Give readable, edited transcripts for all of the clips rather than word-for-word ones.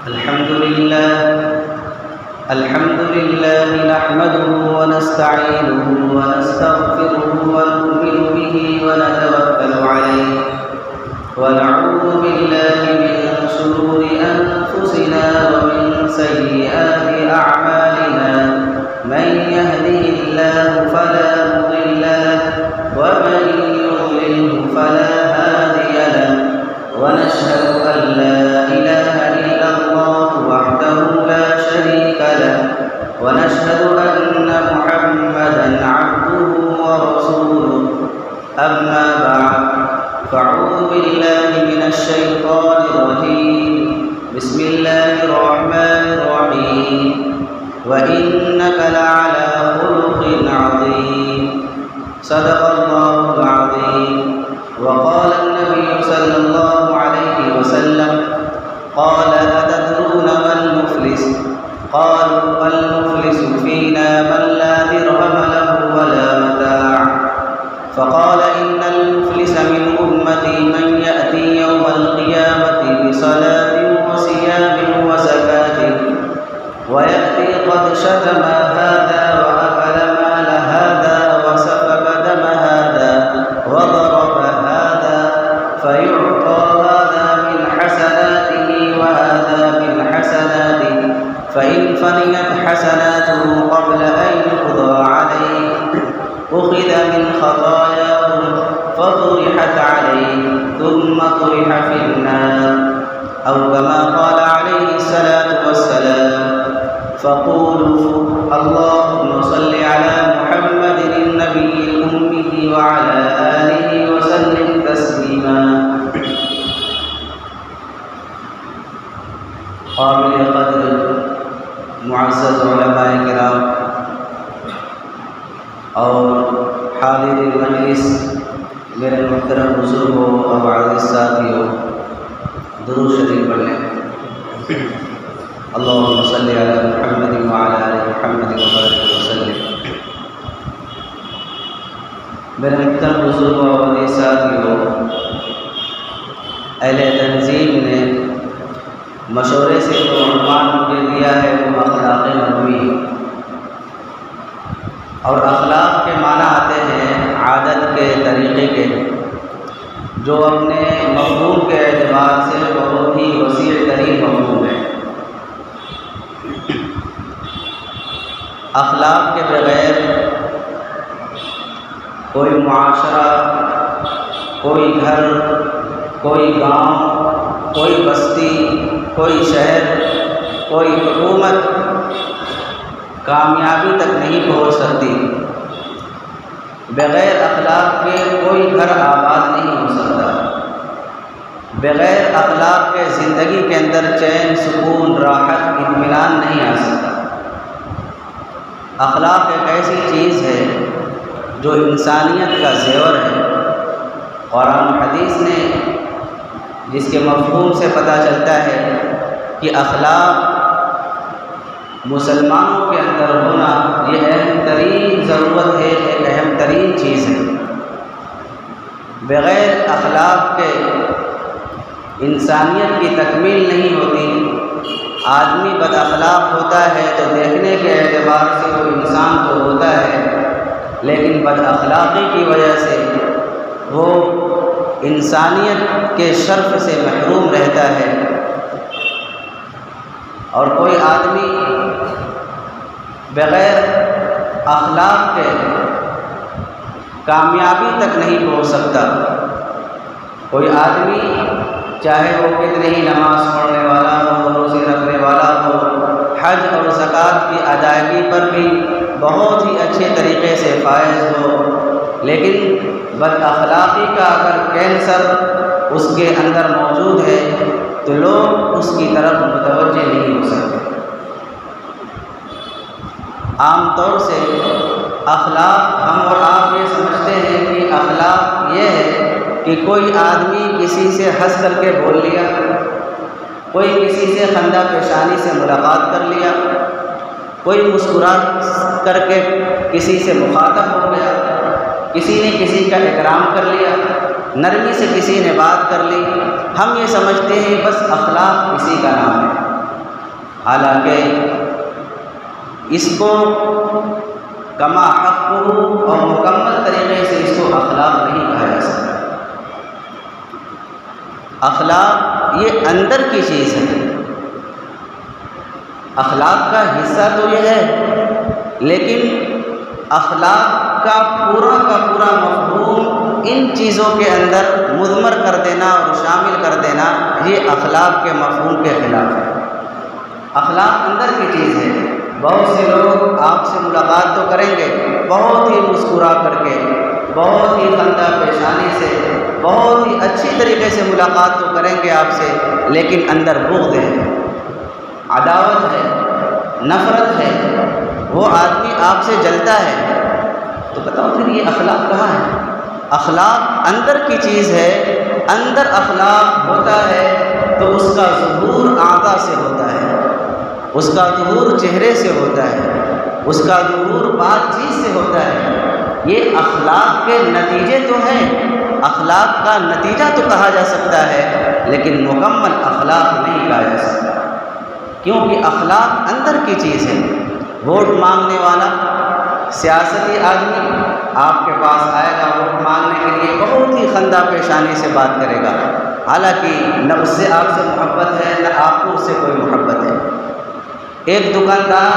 الحمد لله نحمده ونستعينه ونستغفره ونؤمن به ونتوكل عليه ونعوذ بالله من شرور أنفسنا ومن سيئات أعمالنا من يهده الله فلا مضل له ومن يضلله فلا هادي له ونشهد أن لا إله إلا الله وحده لا شريك له ونشهد أن محمدًا عبده ورسوله أما بعد فأعوذ بالله من الشيطان الرجيم بسم الله الرحمن الرحيم وإنك لعلى خلق عظيم صدق الله العظيم وقال النبي صلى الله عليه وسلم قال أتدرون ما المفلس قالوا المفلس فينا من لا درهم له ولا متاع فقال إن المفلس من أمتي من يأتي يوم القيامة بصلاة وصيام وزكاة ويأتي قد شتم هذا وأكل مال هذا وسفك دم هذا وضرب هذا فيعطى هذا من حسناته وهذا من حسناته فإن فنيت حسناته قبل أن يقضى عليه أخذ من خطاياهم فطرحت عليه ثم طرح في النار أو كما قال عليه الصلاة والسلام فقولوا اللهم صل على محمد النبي الأمي وعلى آله وسلم تسليما. قابل قدر معزز علماء کرام اور حاضر مجلس میرے محترم بزرگوں اور عزیز ساتھیوں، درود شریف پڑھ لیں. اللهم صل على محمد وعلى آل محمد وبارك وسلم. میرے محترم بزرگوں اور عزیز ساتھیوں، اہل تنظیم نے مشورے سے جو عنوان مجھے دیا ہے وہ اخلاق مروی، اور اخلاق کے معنی آتے ہیں عادت کے، طریقے کے، جو اپنے مفہوم کے اعتبار سے بہت ہی وسیع ترین مفہوم ہے. اخلاق کے بغیر کوئی معاشرہ، کوئی گھر، کوئی گاؤں، کوئی بستی، کوئی شہر، کوئی حکومت کامیابی تک نہیں پہنچ سکتی. بغیر اخلاق کے کوئی گھر آباد نہیں ہو سکتا. بغیر اخلاق کے زندگی کے اندر چین، سکون، راحت، اطمینان نہیں آ سکتا. اخلاق ایک ایسی چیز ہے جو انسانیت کا زیور ہے. قرآن و حدیث نے جس کے مفہوم سے پتہ چلتا ہے کہ اخلاق مسلمانوں کے اندر ہونا یہ اہم ترین ضرورت ہے، ایک اہم ترین چیز ہے. بغیر اخلاق کے انسانیت کی تکمیل نہیں ہوتی. آدمی بد اخلاق ہوتا ہے تو دیکھنے کے اعتبار سے وہ انسان تو ہوتا ہے، لیکن بد اخلاقی کی وجہ سے وہ انسانیت کے شرف سے محروم رہتا ہے. اور کوئی آدمی بغیر اخلاق کے کامیابی تک نہیں پہنچ سکتا. کوئی آدمی چاہے وہ کتنے ہی نماز پڑھنے والا ہو، روزے رکھنے والا ہو، حج اور زکوٰۃ کی ادائیگی پر بھی بہت ہی اچھے طریقے سے فائز ہو، لیکن بد اخلاقی کا اگر کینسر اس کے اندر موجود ہے تو لوگ اس کی طرف متوجہ نہیں ہو سکتے. عام طور سے اخلاق ہم اور آپ یہ سمجھتے ہیں کہ اخلاق یہ ہے کہ کوئی آدمی کسی سے ہنس کر کے بول لیا، کوئی کسی سے خندہ پیشانی سے ملاقات کر لیا، کوئی مسکرا کر کے کسی سے مخاطب ہو گیا، کسی نے کسی کا اکرام کر لیا، نرمی سے کسی نے بات کر لی. ہم یہ سمجھتے ہیں بس اخلاق کسی کا نام ہے. حالانکہ اس کو کما حق اور مکمل طریقے سے اس کو اخلاق نہیں کہا جا سکتا۔ اخلاق یہ اندر کی چیز ہے، اخلاق کا حصہ تو یہ ہے، لیکن اخلاق کا پورا مفہوم ان چیزوں کے اندر مضمر کر دینا اور شامل کر دینا یہ اخلاق کے مفہوم کے خلاف ہے۔ اخلاق اندر کی چیز ہے۔ بہت سے لوگ آپ سے ملاقات تو کریں گے بہت ہی مسکرا کر کے، بہت ہی خندہ پیشانی سے، بہت ہی اچھی طریقے سے ملاقات تو کریں گے آپ سے، لیکن اندر بغض ہے، عداوت ہے، نفرت ہے، وہ آدمی آپ سے جلتا ہے، تو بتاؤ پھر یہ اخلاق کہاں ہے؟ اخلاق اندر کی چیز ہے۔ اندر اخلاق ہوتا ہے تو اس کا ظہور اعضاء سے ہوتا ہے، اس کا ظہور چہرے سے ہوتا ہے، اس کا ظہور بات چیت سے ہوتا ہے۔ یہ اخلاق کے نتیجے تو ہیں، اخلاق کا نتیجہ تو کہا جا سکتا ہے، لیکن مکمل اخلاق نہیں کہا جا سکتا، کیونکہ اخلاق اندر کی چیز ہے۔ ووٹ مانگنے والا سیاسی آدمی آپ کے پاس آئے گا ووٹ مانگنے کے لیے، بہت ہی خندہ پیشانی سے بات کرے گا، حالانکہ نہ اس سے آپ سے محبت ہے نہ آپ کو اس سے کوئی محبت ہے۔ ایک دکاندار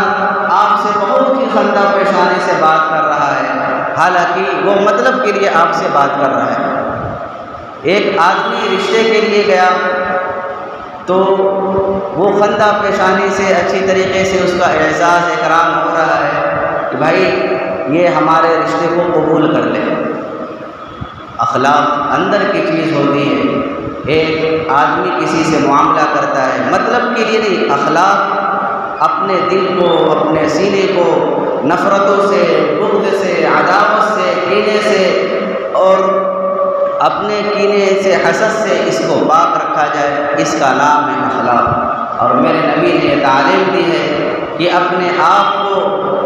آپ سے بہت ہی خندہ پیشانی سے بات کر رہا ہے، حالانکہ وہ مطلب کے لیے آپ سے بات کر رہا ہے۔ ایک آدمی رشتے کے لیے گیا تو وہ خندہ پیشانی سے اچھی طریقے سے اس کا اعزاز اکرام ہو رہا ہے کہ بھائی یہ ہمارے رشتے کو قبول کر لے۔ اخلاق اندر کی چیز ہوتی ہے۔ ایک آدمی کسی سے معاملہ کرتا ہے مطلب کے لیے نہیں، اخلاق اپنے دل کو، اپنے سینے کو نفرتوں سے، بغض سے، عداوت سے، کینے سے اور اپنے کینے سے، حسد سے اس کو پاک رکھا جائے، اس کا نام ہے اخلاق۔ اور میرے نبی نے یہ تعلیم دی ہے کہ اپنے آپ کو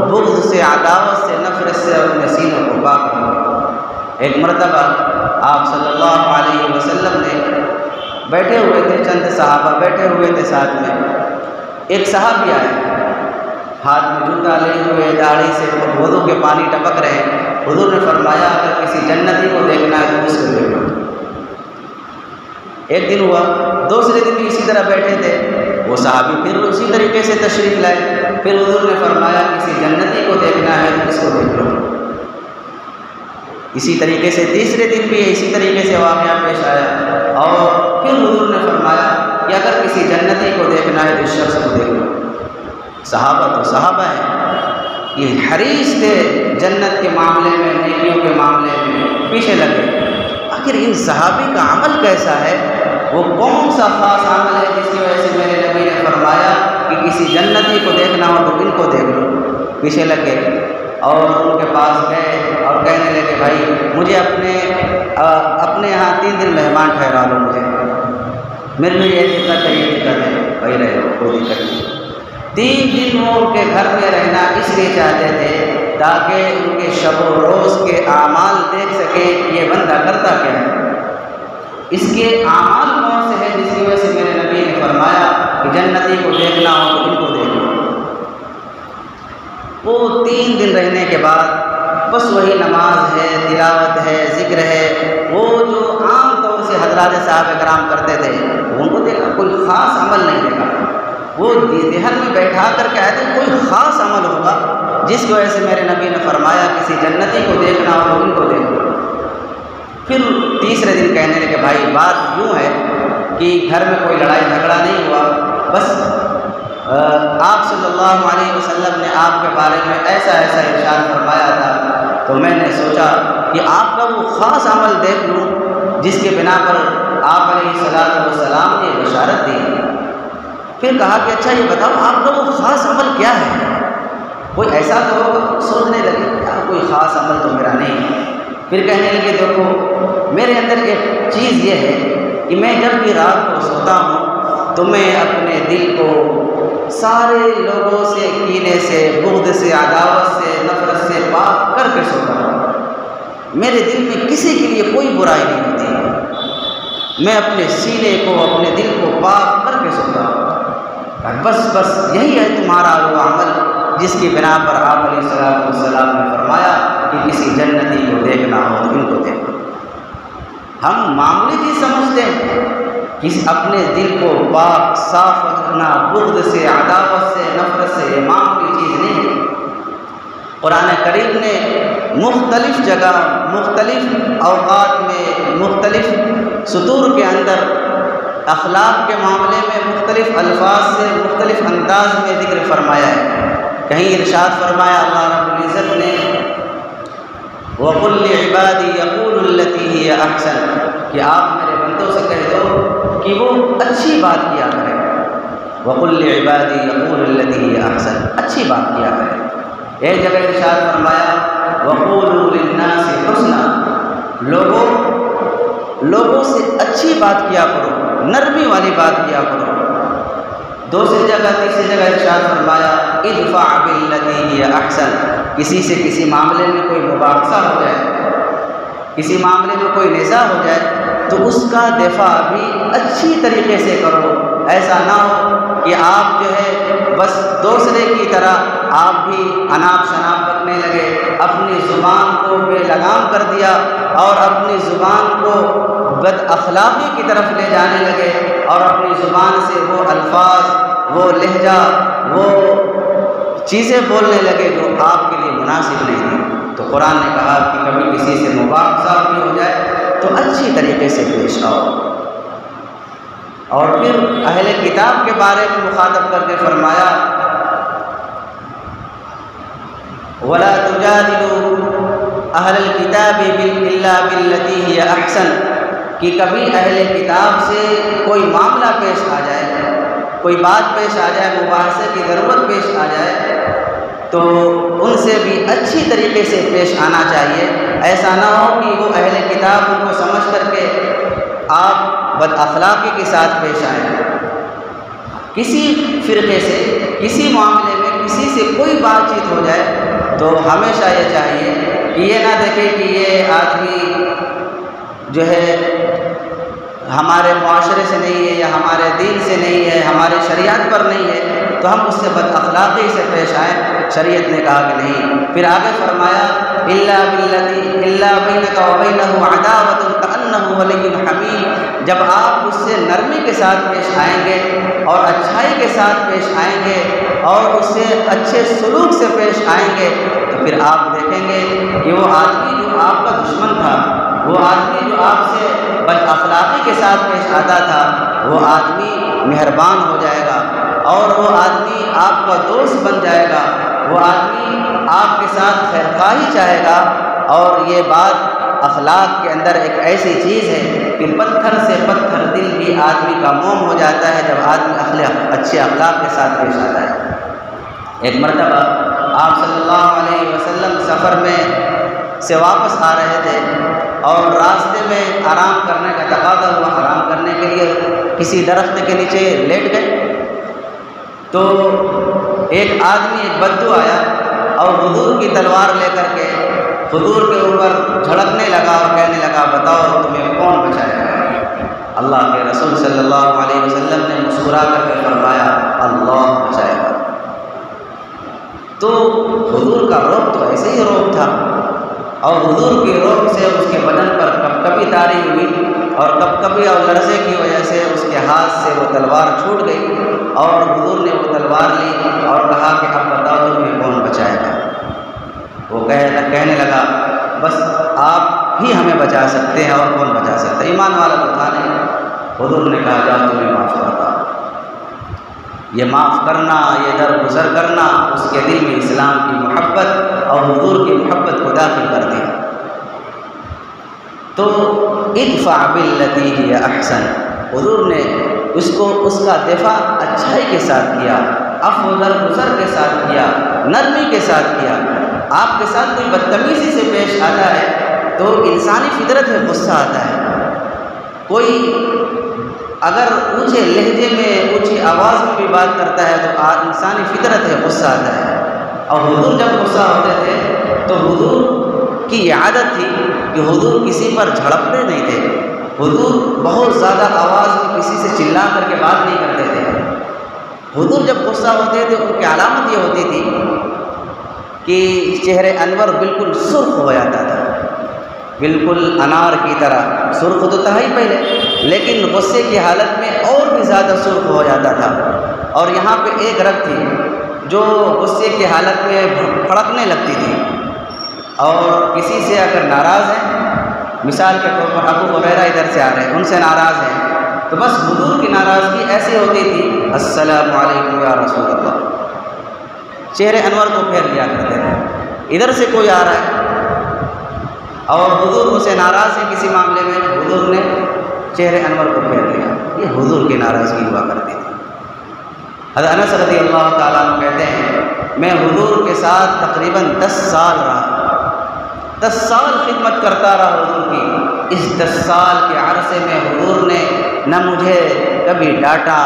بغض سے، عداوت سے، نفرت سے اپنے سینوں کو پاک رکھو۔ ایک مرتبہ آپ صلی اللہ علیہ وسلم نے بیٹھے ہوئے تھے، چند صحابہ بیٹھے ہوئے تھے ساتھ میں، ایک صحابی آئے ہاتھ میں جوتا لے ہوئے، داڑھی سے وضو کے پانی ٹپک رہے۔ حضور نے فرمایا اگر کسی جنتی کو دیکھنا ہے تو اس کو دیکھو۔ ایک دن ہوا، دوسرے دن بھی اسی طرح بیٹھے تھے، وہ صحابی پھر اسی طریقے سے تشریف لائے، پھر حضور نے فرمایا کسی جنتی کو دیکھنا ہے تو اس کو دیکھ لو۔ اسی طریقے سے تیسرے دن بھی اسی طریقے سے واقعہ پیش آیا، اور پھر حضور نے فرمایا کہ اگر کسی جنتی کو دیکھنا ہے تو اس شخص کو دیکھ لو۔ صحابہ تو صحابہ ہیں، یہ حریص تھے جنت کے معاملے میں، نیکیوں کے معاملے میں پیچھے لگے۔ آخر ان صحابی کا عمل کیسا ہے، وہ کون سا خاص عمل ہے جس کی وجہ سے میرے نبی نے فرمایا کہ کسی جنتی کو دیکھنا ہو تو ان کو دیکھ لو؟ پیچھے لگے اور ان کے پاس گئے اور کہنے لگے بھائی مجھے اپنے یہاں 3 دن مہمان ٹھہرا لو، میرے لیے یہ دقت ہے، یہ دقت ہے، بھائی رہے ہو کوئی دقت نہیں۔ 3 دن وہ ان کے گھر میں رہنا اس لیے چاہتے تھے تاکہ ان کے شب و روز کے اعمال دیکھ سکیں کہ یہ بندہ کرتا کیا ہے، اس کے اعمال کون سے ہیں جس کی وجہ سے میرے نبی نے فرمایا کہ جنتی کو دیکھنا ہو تو ان کو دیکھ لو۔ وہ 3 دن رہنے کے بعد بس وہی نماز ہے، تلاوت ہے، ذکر ہے، وہ جو عام طور سے حضرات صاحب کرام کرتے تھے ان کو دیکھا، کوئی خاص عمل نہیں دیکھا۔ وہ ذہن میں بیٹھا کر کہتے ہیں کوئی خاص عمل ہوگا جس کی وجہ سے میرے نبی نے فرمایا کسی جنتی کو دیکھنا ہو تو ان کو دیکھو۔ پھر تیسرے دن کہنے لگے بھائی بات یوں ہے کہ گھر میں کوئی لڑائی جھگڑا نہیں ہوا، بس آپ صلی اللہ علیہ وسلم نے آپ کے بارے میں ایسا ایسا ارشاد فرمایا تھا، تو میں نے سوچا کہ آپ کا وہ خاص عمل دیکھ لوں جس کے بنا پر آپ علیہ السلام نے بشارت دی۔ پھر کہا کہ اچھا یہ بتاؤ آپ کا وہ خاص عمل کیا ہے، کوئی ایسا تو ہوگا۔ سوچنے لگے یار کوئی خاص عمل تو میرا نہیں ہے۔ پھر کہنے لگے دیکھو میرے اندر ایک چیز یہ ہے کہ میں جب بھی رات کو سوتا ہوں تو میں اپنے دل کو سارے لوگوں سے، کینے سے، بغض سے، عداوت سے، نفرت سے پاک کر کے سوتا ہوں۔ میرے دل میں کسی کے لیے کوئی برائی نہیں ہوتی، میں اپنے سینے کو، اپنے دل کو پاک کر کے سوتا ہوں۔ بس یہی ہے تمہارا وہ عمل جس کی بنا پر آپ علیہ السلام نے فرمایا کہ کسی جنتی کو دیکھنا ہو تو ان کو دیکھو۔ ہم معمولی چیز سمجھتے ہیں، اپنے دل کو پاک صاف رکھنا، بغض سے، عداوت سے، نفرت سے، یہ معمولی چیز نہیں ہے۔ قرآن کریم نے مختلف جگہ، مختلف اوقات میں، مختلف سطور کے اندر اخلاق کے معاملے میں مختلف الفاظ سے، مختلف انداز میں ذکر فرمایا ہے۔ کہیں ارشاد فرمایا اللہ رب العزت نے وَقُلْ لِعِبَادِي يَقُولُوا الَّتِي هِيَ أَحْسَنُ، کہ آپ میرے بندوں سے کہہ دو کہ وہ اچھی بات کیا کریں۔ وَقُلْ لِعِبَادِي يَقُولُوا الَّتِي هِيَ أَحْسَنُ، اچھی بات کیا کریں۔ ایک جگہ ارشاد فرمایا وَقُولُوا لِلنَّاسِ حُسْنًا، لوگوں سے اچھی بات کیا کرو، نرمی والی بات کیا کرو۔ دوسری جگہ، تیسری جگہ ارشاد فرمایا ادفع باللتی ہی احسن، کسی سے کسی معاملے میں کوئی مباحثہ ہو جائے، کسی معاملے میں کوئی نزاع ہو جائے تو اس کا دفاع بھی اچھی طریقے سے کرو۔ ایسا نہ ہو کہ آپ جو ہے بس دوسرے کی طرح آپ بھی اناپ شناپ بکنے لگے، اپنی زبان کو بے لگام کر دیا اور اپنی زبان کو بد اخلاقی کی طرف لے جانے لگے اور اپنی زبان سے وہ الفاظ، وہ لہجہ، وہ چیزیں بولنے لگے جو آپ کے لیے مناسب نہیں تھی۔ تو قرآن نے کہا کہ کبھی کسی سے مباحثہ بھی ہو جائے تو اچھی طریقے سے پیش آؤ۔ اور پھر اہل کتاب کے بارے میں مخاطب کر کے فرمایا وَلَا تُجَادِلُوا أَهْلَ الْكِتَابِ إِلَّا بِالَّتِي هِيَ أَحْسَنُ، کہ کبھی اہل کتاب سے کوئی معاملہ پیش آ جائے، کوئی بات پیش آ جائے، مباحثے کی ضرورت پیش آ جائے تو ان سے بھی اچھی طریقے سے پیش آنا چاہیے۔ ایسا نہ ہو کہ وہ اہل کتاب ان کو سمجھ کر کے آپ بد اخلاقی کے ساتھ پیش آئیں۔ کسی فرقے سے، کسی معاملے میں کسی سے کوئی بات چیت ہو جائے تو ہمیشہ یہ چاہیے کہ یہ نہ دیکھے کہ یہ آدمی جو ہے ہمارے معاشرے سے نہیں ہے یا ہمارے دین سے نہیں ہے، ہمارے شریعت پر نہیں ہے تو ہم اس سے بد اخلاقی سے پیش آئیں۔ شریعت نے کہا کہ نہیں۔ پھر آگے فرمایا الا باللتی الا بینک وبینہ عداوۃ کأنہ ولی حمیم، جب آپ اس سے نرمی کے ساتھ پیش آئیں گے اور اچھائی کے ساتھ پیش آئیں گے اور اس سے اچھے سلوک سے پیش آئیں گے تو پھر آپ دیکھیں گے کہ وہ آدمی جو آپ کا دشمن تھا، وہ آدمی جو آپ سے بد اخلاقی کے ساتھ پیش آتا تھا، وہ آدمی مہربان ہو جائے گا اور وہ آدمی آپ کا دوست بن جائے گا، وہ آدمی آپ کے ساتھ خیرخواہی چاہے گا۔ اور یہ بات اخلاق کے اندر ایک ایسی چیز ہے کہ پتھر سے پتھر دل بھی آدمی کا موم ہو جاتا ہے جب آدمی اچھے اخلاق کے ساتھ پیش آتا ہے۔ ایک مرتبہ آپ صلی اللہ علیہ وسلم سفر میں سے واپس آ رہے تھے اور راستے میں آرام کرنے کا تقاضا ہوا، آرام کرنے کے لیے کسی درخت کے نیچے لیٹ گئے تو ایک آدمی، ایک بدو آیا اور حضور کی تلوار لے کر کے حضور کے اوپر جھڑکنے لگا اور کہنے لگا بتاؤ تمہیں کون بچائے گا؟ اللہ کے رسول صلی اللہ علیہ وسلم نے مسکرا کر کے فرمایا اللہ بچائے گا۔ تو حضور کا روب تو ایسے ہی روب تھا اور حضور کی روب سے اس کے بدن پر کب کبھی تاری ہوئی اور کب کبھی اور لرزے کی وجہ سے اس کے ہاتھ سے وہ تلوار چھوٹ گئی اور حضور نے وہ تلوار لی اور کہا کہ اب بتاؤ تمہیں کون بچائے گا؟ وہ کہنے لگا بس آپ ہی ہمیں بچا سکتے ہیں اور کون بچا سکتا ہے، ایمان والا تو تھا نہیں۔ حضور نے کہا جاؤ تمہیں معاف کرتا ہوں۔ یہ معاف کرنا، یہ درگزر کرنا اس کے دل میں اسلام کی محبت اور حضور کی محبت کو داخل کر دیا۔ تو ادفع باللتی ہی احسن، حضور نے اس کا دفاع اچھائی کے ساتھ کیا، عفو درگزر کے ساتھ کیا، نرمی کے ساتھ کیا۔ آپ کے ساتھ کوئی بدتمیزی سے پیش آتا ہے تو انسانی فطرت ہے غصہ آتا ہے، کوئی اگر اونچے لہجے میں، اونچی آواز میں بھی بات کرتا ہے تو انسانی فطرت ہے غصہ آتا ہے۔ اور حضور جب غصہ ہوتے تھے تو حضور کی یہ عادت تھی کہ حضور کسی پر جھڑپتے نہیں تھے، حضور بہت زیادہ آواز میں کسی سے چلا کر کے بات نہیں کرتے تھے، حضور جب غصہ ہوتے تھے ان کی علامت یہ ہوتی تھی کہ چہرے انور بالکل سرخ ہو جاتا تھا، بالکل انار کی طرح۔ سرخ تو تھا ہی پہلے، لیکن غصے کی حالت میں اور بھی زیادہ سرخ ہو جاتا تھا۔ اور یہاں پہ ایک رگ تھی جو غصے کی حالت میں پھڑکنے لگتی تھی، اور کسی سے اگر ناراض ہیں، مثال کے طور پر ابو ہریرہ ادھر سے آ رہے ہیں، ان سے ناراض ہیں، تو بس حضور کی ناراضگی ایسی ہوتی تھی، السلام علیکم یا رسول اللہ، چہرے انور کو پھیر لیا کرتے تھے۔ ادھر سے کوئی آ رہا ہے اور حضور سے ناراض ہے کسی معاملے میں، حضور نے چہرے انور کو پھیر لیا، یہ حضور کی ناراضگی ہوا کرتی تھی۔ حضرت انس رضی اللہ تعالیٰ عنہ کہتے ہیں میں حضور کے ساتھ تقریباً 10 سال رہا، 10 سال خدمت کرتا رہا حضور کی۔ اس 10 سال کے عرصے میں حضور نے نہ مجھے کبھی ڈانٹا،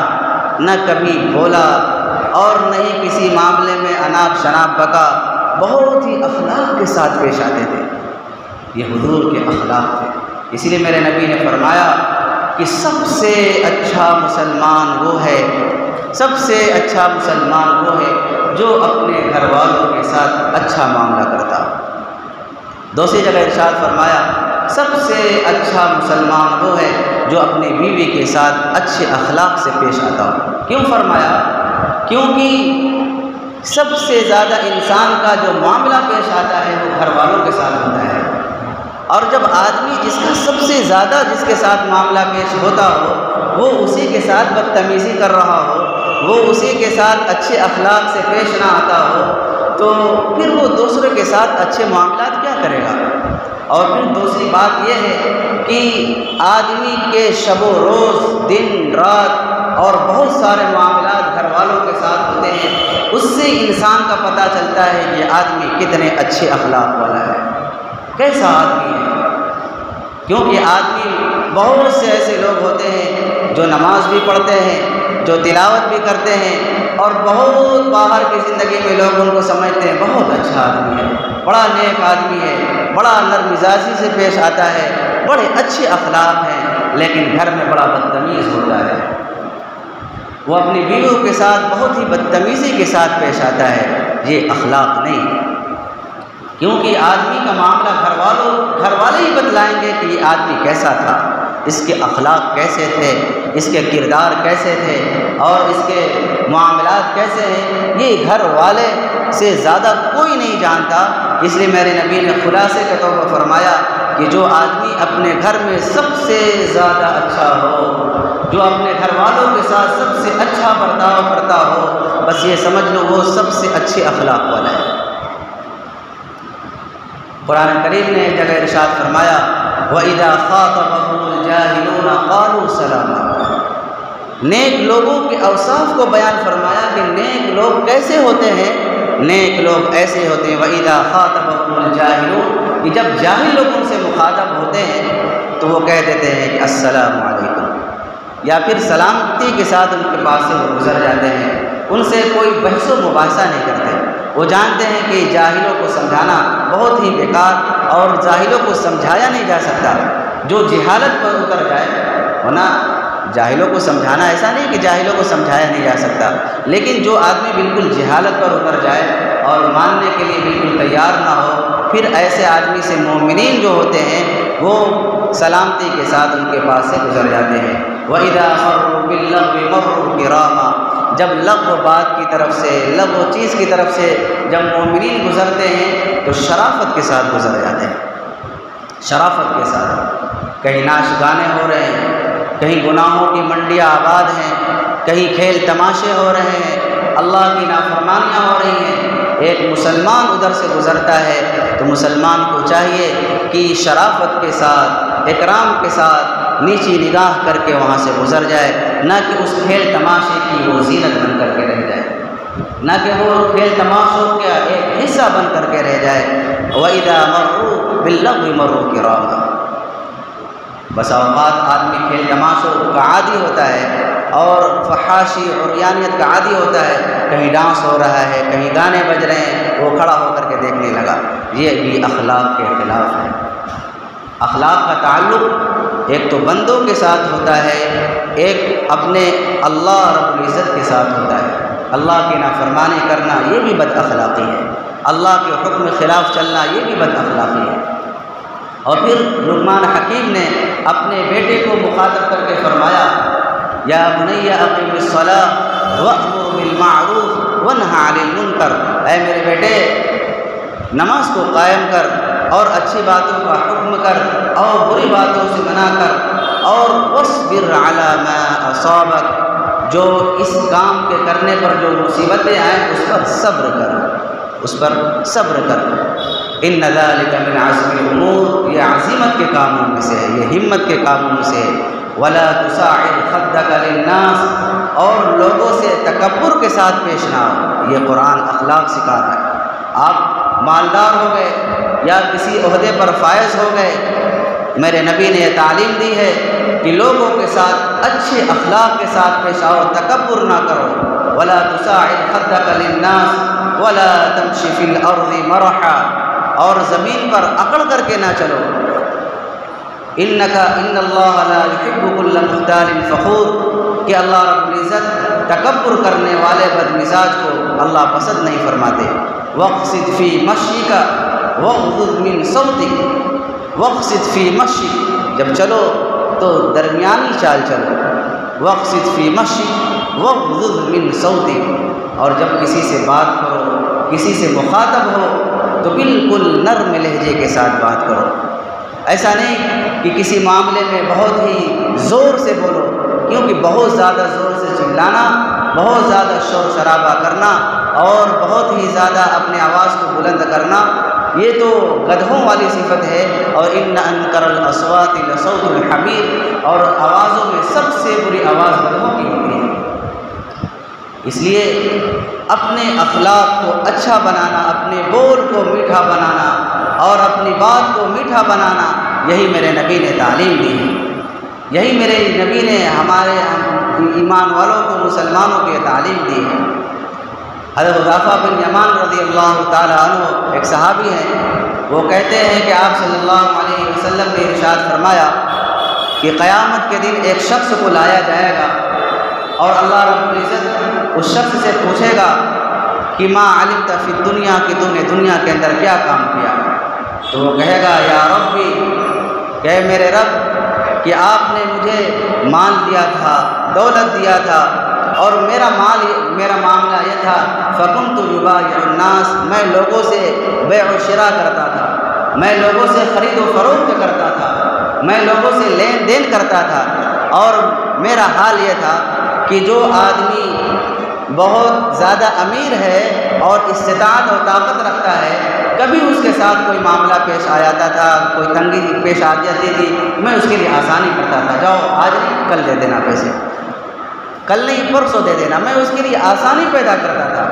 نہ کبھی بولا، اور نہ ہی کسی معاملے میں اناپ شناپ بکا، بہت ہی اخلاق کے ساتھ پیش آتے تھے۔ یہ حضور کے اخلاق تھے۔ اسی لیے میرے نبی نے فرمایا کہ سب سے اچھا مسلمان وہ ہے، سب سے اچھا مسلمان وہ ہے جو اپنے گھر والوں کے ساتھ اچھا معاملہ کرتا۔ دوسری جگہ ارشاد فرمایا سب سے اچھا مسلمان وہ ہے جو اپنی بیوی کے ساتھ اچھے اخلاق سے پیش آتا ہو۔ کیوں فرمایا؟ کیونکہ سب سے زیادہ انسان کا جو معاملہ پیش آتا ہے وہ گھر والوں کے ساتھ ہوتا ہے، اور جب آدمی جس کا سب سے زیادہ جس کے ساتھ معاملہ پیش ہوتا ہو وہ اسی کے ساتھ بدتمیزی کر رہا ہو، وہ اسی کے ساتھ اچھے اخلاق سے پیش نہ آتا ہو، تو پھر وہ دوسرے کے ساتھ اچھے معاملات کیا کرے گا؟ اور پھر دوسری بات یہ ہے کہ آدمی کے شب و روز، دن رات اور بہت سارے معاملات گھر والوں کے ساتھ ہوتے ہیں، اس سے انسان کا پتہ چلتا ہے کہ آدمی کتنے اچھے اخلاق والا ہے، کیسا آدمی ہے۔ کیونکہ آدمی بہت سے ایسے لوگ ہوتے ہیں جو نماز بھی پڑھتے ہیں، جو تلاوت بھی کرتے ہیں، اور بہت باہر کی زندگی میں لوگ ان کو سمجھتے ہیں بہت اچھا آدمی ہے، بڑا نیک آدمی ہے، بڑا نرم مزاجی سے پیش آتا ہے، بڑے اچھے اخلاق ہیں، لیکن گھر میں بڑا بدتمیز ہوتا ہے، وہ اپنی بیویوں کے ساتھ بہت ہی بدتمیزی کے ساتھ پیش آتا ہے۔ یہ اخلاق نہیں، کیونکہ آدمی کا معاملہ گھر والے ہی بتلائیں گے کہ یہ آدمی کیسا تھا، اس کے اخلاق کیسے تھے، اس کے کردار کیسے تھے، اور اس کے معاملات کیسے ہیں، یہ گھر والے سے زیادہ کوئی نہیں جانتا۔ اس لیے میرے نبی نے خلاصے کے طور پر فرمایا کہ جو آدمی اپنے گھر میں سب سے زیادہ اچھا ہو، جو اپنے گھر والوں کے ساتھ سب سے اچھا برتاؤ کرتا ہو، بس یہ سمجھ لو وہ سب سے اچھے اخلاق والا ہے۔ قرآن کریم نے ایک جگہ ارشاد فرمایا وَإِذَا خَاطَبَهُمُ الْجَاهِلُونَ قَالُوا سَلَامًا۔ نیک لوگوں کے اوصاف کو بیان فرمایا کہ نیک لوگ کیسے ہوتے ہیں۔ نیک لوگ ایسے ہوتے ہیں وَإِذَا خَاطَبَهُمُ الْجَاهِلُونَ کہ جب جاہل لوگ ان سے مخاطب ہوتے ہیں تو وہ کہہ دیتے ہیں کہ السلام علیکم، یا پھر سلامتی کے ساتھ ان کے پاس سے وہ گزر جاتے ہیں، ان سے کوئی بحث و مباحثہ نہیں کرتے۔ وہ جانتے ہیں کہ جاہلوں کو سمجھانا بہت ہی بیکار، اور جاہلوں کو سمجھایا نہیں جا سکتا۔ جو جہالت پر اتر جائے، ورنہ جاہلوں کو سمجھانا ایسا نہیں کہ جاہلوں کو سمجھایا نہیں جا سکتا، لیکن جو آدمی بالکل جہالت پر اتر جائے اور ماننے کے لیے بالکل تیار نہ ہو، پھر ایسے آدمی سے مومنین جو ہوتے ہیں وہ سلامتی کے ساتھ ان کے پاس سے گزر جاتے ہیں۔ وَإِذَا مَرُّوا بِاللَّغْوِ مَرُّوا كِرَامًا۔ جب لغو بات کی طرف سے، لغو چیز کی طرف سے جب مومنین گزرتے ہیں تو شرافت کے ساتھ گزر جاتے ہیں، شرافت کے ساتھ۔ کہیں ناچ گانے ہو رہے ہیں، کہیں گناہوں کی منڈیاں آباد ہیں، کہیں کھیل تماشے ہو رہے ہیں، اللہ کی نافرمانیاں ہو رہی ہیں، ایک مسلمان ادھر سے گزرتا ہے تو مسلمان کو چاہیے کہ شرافت کے ساتھ، اکرام کے ساتھ، نیچی نگاہ کر کے وہاں سے گزر جائے، نہ کہ اس کھیل تماشے کی وہ زینت بن کر کے رہ جائے، نہ کہ وہ کھیل تماشوں کا ایک حصہ بن کر کے رہ جائے۔ وَإِذَا مَرُّوا بِاللَّغْوِ مَرُّوا كِرَامًا۔ بس اوقات آدمی کھیل تماشوں کا عادی ہوتا ہے اور فحاشی عریانیت کا عادی ہوتا ہے، کہیں ڈانس ہو رہا ہے، کہیں گانے بج رہے ہیں، وہ کھڑا ہو کر کے دیکھنے لگا۔ یہ بھی اخلاق کے خلاف ہے۔ اخلاق کا تعلق ایک تو بندوں کے ساتھ ہوتا ہے، ایک اپنے اللہ رب العزت کے ساتھ ہوتا ہے۔ اللہ کی نافرمانی کرنا یہ بھی بد اخلاقی ہے، اللہ کے حکم خلاف چلنا یہ بھی بد اخلاقی ہے۔ اور پھر لقمان حکیم نے اپنے بیٹے کو مخاطب کر کے فرمایا، یا بنی اقیم الصلاۃ وامر بالمعروف وانہ عن المنکر، اے میرے بیٹے نماز کو قائم کر اور اچھی باتوں کا حکم کر اور بری باتوں سے منع کر، اور واصبر علی ما اصابک، جو اس کام کے کرنے پر جو مصیبتیں آئیں اس پر صبر کر، اس پر صبر کر۔ ان ذلک من عزم الامور، یہ عزیمت کے کاموں میں سے ہے، یہ ہمت کے کاموں میں سے ہے۔ ولا تصاعد خدک للناس، اور لوگوں سے تکبر کے ساتھ پیش نہ ہو، یہ قرآن اخلاق سکھا رہا ہے۔ آپ مالدار ہو گئے یا کسی عہدے پر فائز ہو گئے، میرے نبی نے یہ تعلیم دی ہے کہ لوگوں کے ساتھ اچھے اخلاق کے ساتھ پیش آؤ، تکبر نہ کرو۔ ولا تصاعد خدک للناس ولا تمشی فی الارض مرحا، اور زمین پر اکڑ کر کے نہ چلو۔ ان اللہ لا يحب كل مختال فخور، کہ اللہ رب العزت تکبر کرنے والے بد مزاج کو اللہ پسند نہیں فرماتے۔ واقصد فی مشیک واغضض من صوتک، واقصد فی مشیک، جب چلو تو درمیانی چال چلو، واقصد فی مشیک واغضض من صوتک، اور جب کسی سے بات کرو، کسی سے مخاطب ہو تو بالکل نرم لہجے کے ساتھ بات کرو۔ ایسا نہیں کہ کسی معاملے میں بہت ہی زور سے بولو، کیونکہ بہت زیادہ زور سے چلانا، بہت زیادہ شور شرابہ کرنا اور بہت ہی زیادہ اپنے آواز کو بلند کرنا، یہ تو گدھوں والی صفت ہے۔ اور ان انکر الاصوات لصوت الحمیر، اور آوازوں میں سب سے بری آواز گدھوں کی ہوتی ہے۔ اس لیے اپنے اخلاق کو اچھا بنانا، اپنے بول کو میٹھا بنانا اور اپنی بات کو میٹھا بنانا، یہی میرے نبی نے تعلیم دی ہے، یہی میرے نبی نے ہمارے ایمان والوں کو، مسلمانوں کی تعلیم دی ہے۔ حضرت حذیفہ بن یمان رضی اللہ تعالیٰ عنہ ایک صحابی ہیں، وہ کہتے ہیں کہ آپ صلی اللہ علیہ وسلم نے ارشاد فرمایا کہ قیامت کے دن ایک شخص کو لایا جائے گا اور اللہ رب العزت اس شخص سے پوچھے گا کہ ما علمت فی الدنیا، کہ تم نے دنیا کے اندر کیا کام کیا؟ تو وہ کہے گا یا ربی، کہ میرے رب کہ آپ نے مجھے مال دیا تھا، دولت دیا تھا، اور میرا معاملہ یہ تھا فَكُنْتُ يُبَايِعُ النَّاسَ، میں لوگوں سے بیع و شراء کرتا تھا، میں لوگوں سے خرید و فروخت کرتا تھا، میں لوگوں سے لین دین کرتا تھا، اور میرا حال یہ تھا کہ جو آدمی بہت زیادہ امیر ہے اور استطاعت اور طاقت رکھتا ہے، کبھی اس کے ساتھ کوئی معاملہ پیش آ جاتا تھا، کوئی تنگی پیش آ جاتی تھی، میں اس کے لیے آسانی کرتا تھا، جاؤ آج نہیں کل دے دینا پیسے، کل نہیں پرسوں دے دینا، میں اس کے لیے آسانی پیدا کرتا تھا۔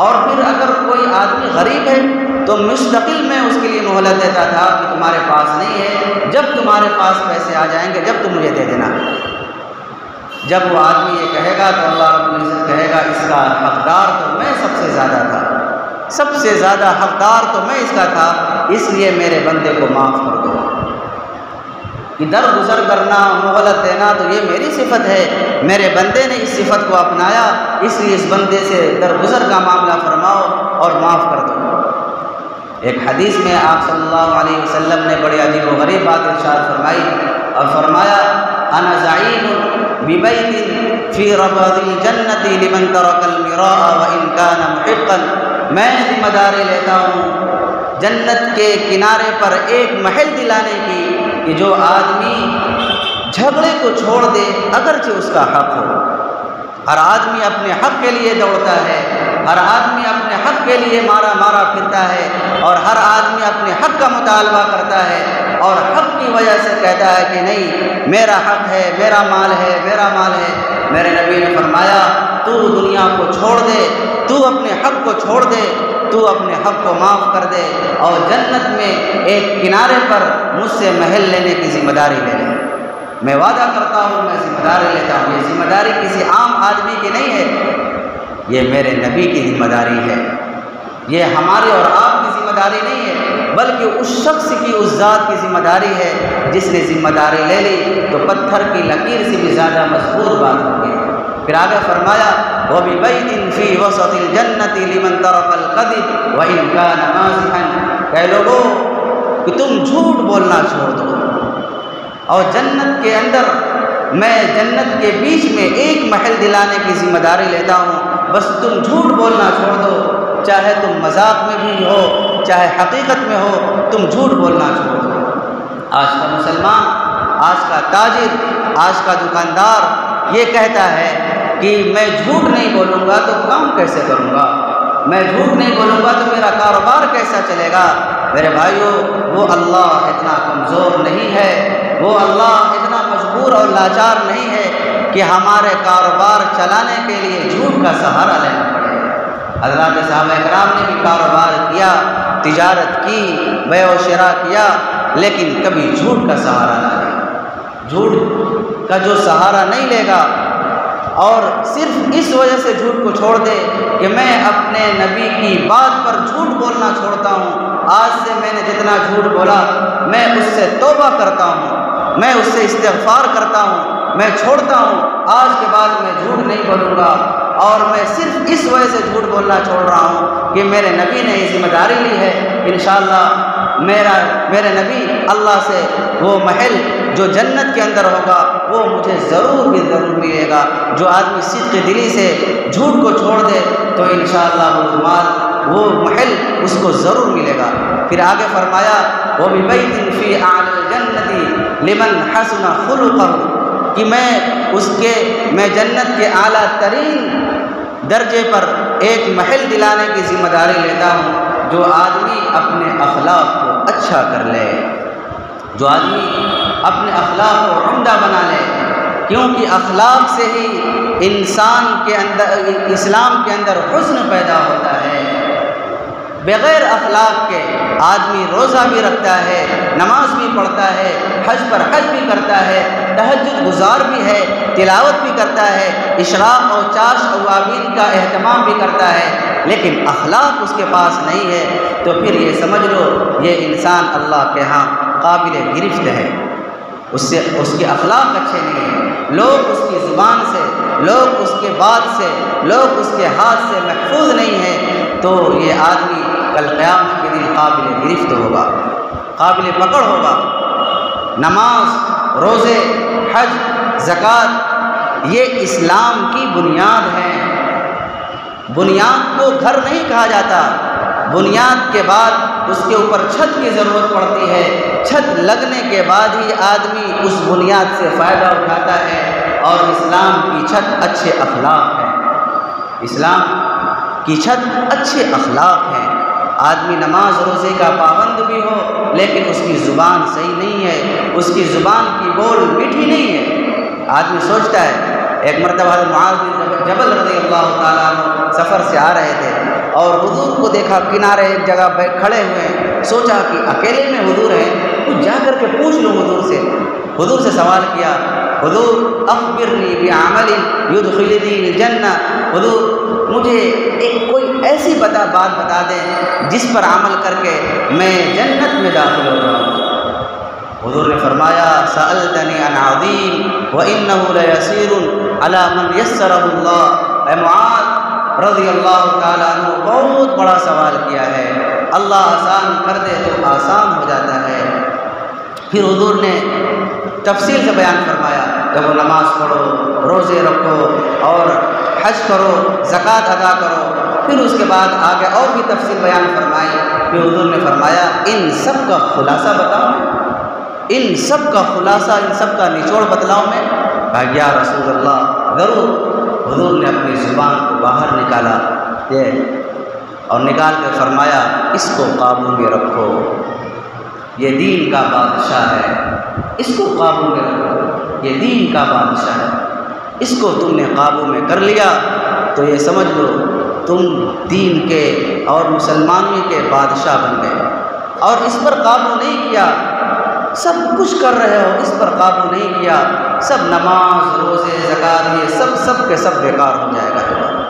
اور پھر اگر کوئی آدمی غریب ہے تو مستقل میں اس کے لیے مہلت دیتا تھا کہ تمہارے پاس نہیں ہے، جب تمہارے پاس پیسے آ جائیں گے جب تم مجھے دے دینا۔ جب وہ آدمی یہ کہے گا تو اللہ رب العزت کہے گا اس کا حقدار تو میں سب سے زیادہ تھا، سب سے زیادہ حقدار تو میں اس کا تھا، اس لیے میرے بندے کو معاف کر دو۔ کہ درگزر کرنا، مہلت دینا تو یہ میری صفت ہے، میرے بندے نے اس صفت کو اپنایا، اس لیے اس بندے سے درگزر کا معاملہ فرماؤ اور معاف کر دو۔ ایک حدیث میں آپ صلی اللہ علیہ وسلم نے بڑی عجیب و غریب بات ارشاد فرمائی اور فرمایا انا زعیم ببیت فی ربض الجنۃ لمن ترک المراء وان کان محقا، میں ذمہ داری لیتا ہوں جنت کے کنارے پر ایک محل دلانے کی کہ جو آدمی جھگڑے کو چھوڑ دے اگرچہ اس کا حق ہو۔ ہر آدمی اپنے حق کے لیے دوڑتا ہے، ہر آدمی اپنے حق کے لیے مارا پھرتا ہے، اور ہر آدمی اپنے حق کا مطالبہ کرتا ہے اور حق کی وجہ سے کہتا ہے کہ نہیں میرا حق ہے، میرا مال ہے، میرا مال ہے۔ میرے نبی نے فرمایا تو دنیا کو چھوڑ دے، تو اپنے حق کو چھوڑ دے، تو اپنے حق کو معاف کر دے اور جنت میں ایک کنارے پر مجھ سے محل لینے کی ذمہ داری لے لے۔ میں وعدہ کرتا ہوں میں ذمہ داری لیتا ہوں، یہ ذمہ داری کسی عام آدمی کی نہیں ہے، یہ میرے نبی کی ذمہ داری ہے، یہ ہماری اور آپ کی ذمہ داری نہیں ہے، بلکہ اس شخص کی، اس ذات کی ذمہ داری ہے جس نے ذمہ داری لے لی تو پتھر کی لکیر سے بھی زیادہ مضبوط بات ہوگی۔ پھر آگے فرمایا وَبِبَيْتٍ فِي وَسَطِ الْجَنَّةِ لِمَنْ تَرَكَ الْكَذِبَ وَإِنْ كَانَ مَازِحًا، کہ لوگوں کہ تم جھوٹ بولنا چھوڑ دو، اور جنت کے اندر میں جنت کے بیچ میں ایک محل دلانے کی ذمہ داری لیتا ہوں، بس تم جھوٹ بولنا چھوڑ دو، چاہے تم مذاق میں بھی ہو چاہے حقیقت میں ہو، تم جھوٹ بولنا چھوڑ دو۔ آج کا مسلمان، آج کا تاجر، آج کا دکاندار یہ کہتا ہے کہ میں جھوٹ نہیں بولوں گا تو کام کیسے کروں گا، میں جھوٹ نہیں بولوں گا تو میرا کاروبار کیسا چلے گا۔ میرے بھائیوں، وہ اللہ اتنا کمزور نہیں ہے، وہ اللہ اتنا مجبور اور لاچار نہیں ہے کہ ہمارے کاروبار چلانے کے لیے جھوٹ کا سہارا لینا پڑے۔ حضرات صحابہ کرام نے بھی کاروبار کیا، تجارت کی، بیع و شراء کیا، لیکن کبھی جھوٹ کا سہارا نہ لیا۔ جھوٹ کا جو سہارا نہیں لے گا اور صرف اس وجہ سے جھوٹ کو چھوڑ دے کہ میں اپنے نبی کی بات پر جھوٹ بولنا چھوڑتا ہوں، آج سے میں نے جتنا جھوٹ بولا میں اس سے توبہ کرتا ہوں، میں اس سے استغفار کرتا ہوں، میں چھوڑتا ہوں، آج کے بعد میں جھوٹ نہیں بولوں گا، اور میں صرف اس وجہ سے جھوٹ بولنا چھوڑ رہا ہوں کہ میرے نبی نے یہ ذمہ داری لی ہے، انشاءاللہ میرے نبی اللہ سے وہ محل جو جنت کے اندر ہوگا وہ مجھے ضرور ملے گا۔ جو آدمی صدق دلی سے جھوٹ کو چھوڑ دے تو انشاءاللہ وہ محل اس کو ضرور ملے گا۔ پھر آگے فرمایا وَبِبَيْتٍ فِي أَعْلَى الْجَنَّةِ لِمَنْ حَسُنَ خُلُقَهُ، کہ میں جنت کے اعلیٰ ترین درجے پر ایک محل دلانے کی ذمہ داری لیتا ہوں، جو آدمی اپنے اخلاق کو اچھا کر لے، جو آدمی اپنے اخلاق کو عمدہ بنا لے، کیونکہ اخلاق سے ہی اسلام کے اندر حسن پیدا ہوتا ہے۔ بغیر اخلاق کے آدمی روزہ بھی رکھتا ہے، نماز بھی پڑھتا ہے، حج پر حج بھی کرتا ہے، تہجد گزار بھی ہے، تلاوت بھی کرتا ہے، اشراق اور چاش اوابین کا اہتمام بھی کرتا ہے، لیکن اخلاق اس کے پاس نہیں ہے، تو پھر یہ سمجھ لو یہ انسان اللہ کے ہاں قابل گرفت ہے، اس کے اخلاق اچھے نہیں ہیں، لوگ اس کی زبان سے، لوگ اس کے بات سے، لوگ اس کے ہاتھ سے محفوظ نہیں ہیں، تو یہ آدمی کل قیامت کے دن قابل گرفت ہوگا، قابل پکڑ ہوگا۔ نماز، روزے، حج، زکوٰۃ یہ اسلام کی بنیاد ہے۔ بنیاد کو گھر نہیں کہا جاتا، بنیاد کے بعد اس کے اوپر چھت کی ضرورت پڑتی ہے، چھت لگنے کے بعد ہی آدمی اس بنیاد سے فائدہ اٹھاتا ہے، اور اسلام کی چھت اچھے اخلاق ہے، اسلام کی چھت اچھے اخلاق ہیں۔ آدمی نماز روزے کا پابند بھی ہو لیکن اس کی زبان صحیح نہیں ہے، اس کی زبان کی بول میٹھی نہیں ہے۔ آدمی سوچتا ہے، ایک مرتبہ حضرت معاذ بن جبل رضی اللہ تعالیٰ عنہ سفر سے آ رہے تھے اور حضور کو دیکھا کنارے ایک جگہ پہ کھڑے ہوئے ہیں، سوچا کہ اکیلے میں حضور ہیں، کچھ جا کر کے پوچھ لوں حضور سے سوال کیا، حضور اخبرنی بعمل یدخلنی الجنہ، حضور مجھے کوئی ایسی بات بتا دیں جس پر عمل کر کے میں جنت میں داخل ہو جاؤں۔ حضور نے فرمایا سألتنی عن عظیم وإنه لیسیر علی من یسرہ اللہ، اے معاذ رضی اللہ تعالیٰ عنہ بہت بڑا سوال کیا ہے، اللہ آسان کر دے تو آسان ہو جاتا ہے۔ پھر حضور نے تفصیل سے بیان فرمایا کہ وہ نماز پڑھو، روزے رکھو اور حج کرو، زکوٰۃ ادا کرو، پھر اس کے بعد آگے اور بھی تفصیل بیان فرمائی۔ پھر حضور نے فرمایا ان سب کا خلاصہ بتاؤں میں، ان سب کا خلاصہ، ان سب کا نچوڑ بتلاؤں میں؟ کہا یا رسول اللہ ضرور۔ حضور نے اپنی زبان کو باہر نکالا اور نکال کر فرمایا اس کو قابو میں رکھو، یہ دین کا بادشاہ ہے، اس کو قابو میں رکھو، یہ دین کا بادشاہ ہے، اس کو تم نے قابو میں کر لیا تو یہ سمجھ لو تم دین کے اور مسلمانوں کے بادشاہ بن گئے، اور اس پر قابو نہیں کیا، سب کچھ کر رہے ہو، اس پر قابو نہیں کیا، سب نماز روزے زکوٰۃ یہ سب کے سب بیکار ہو جائے گا تمہارا۔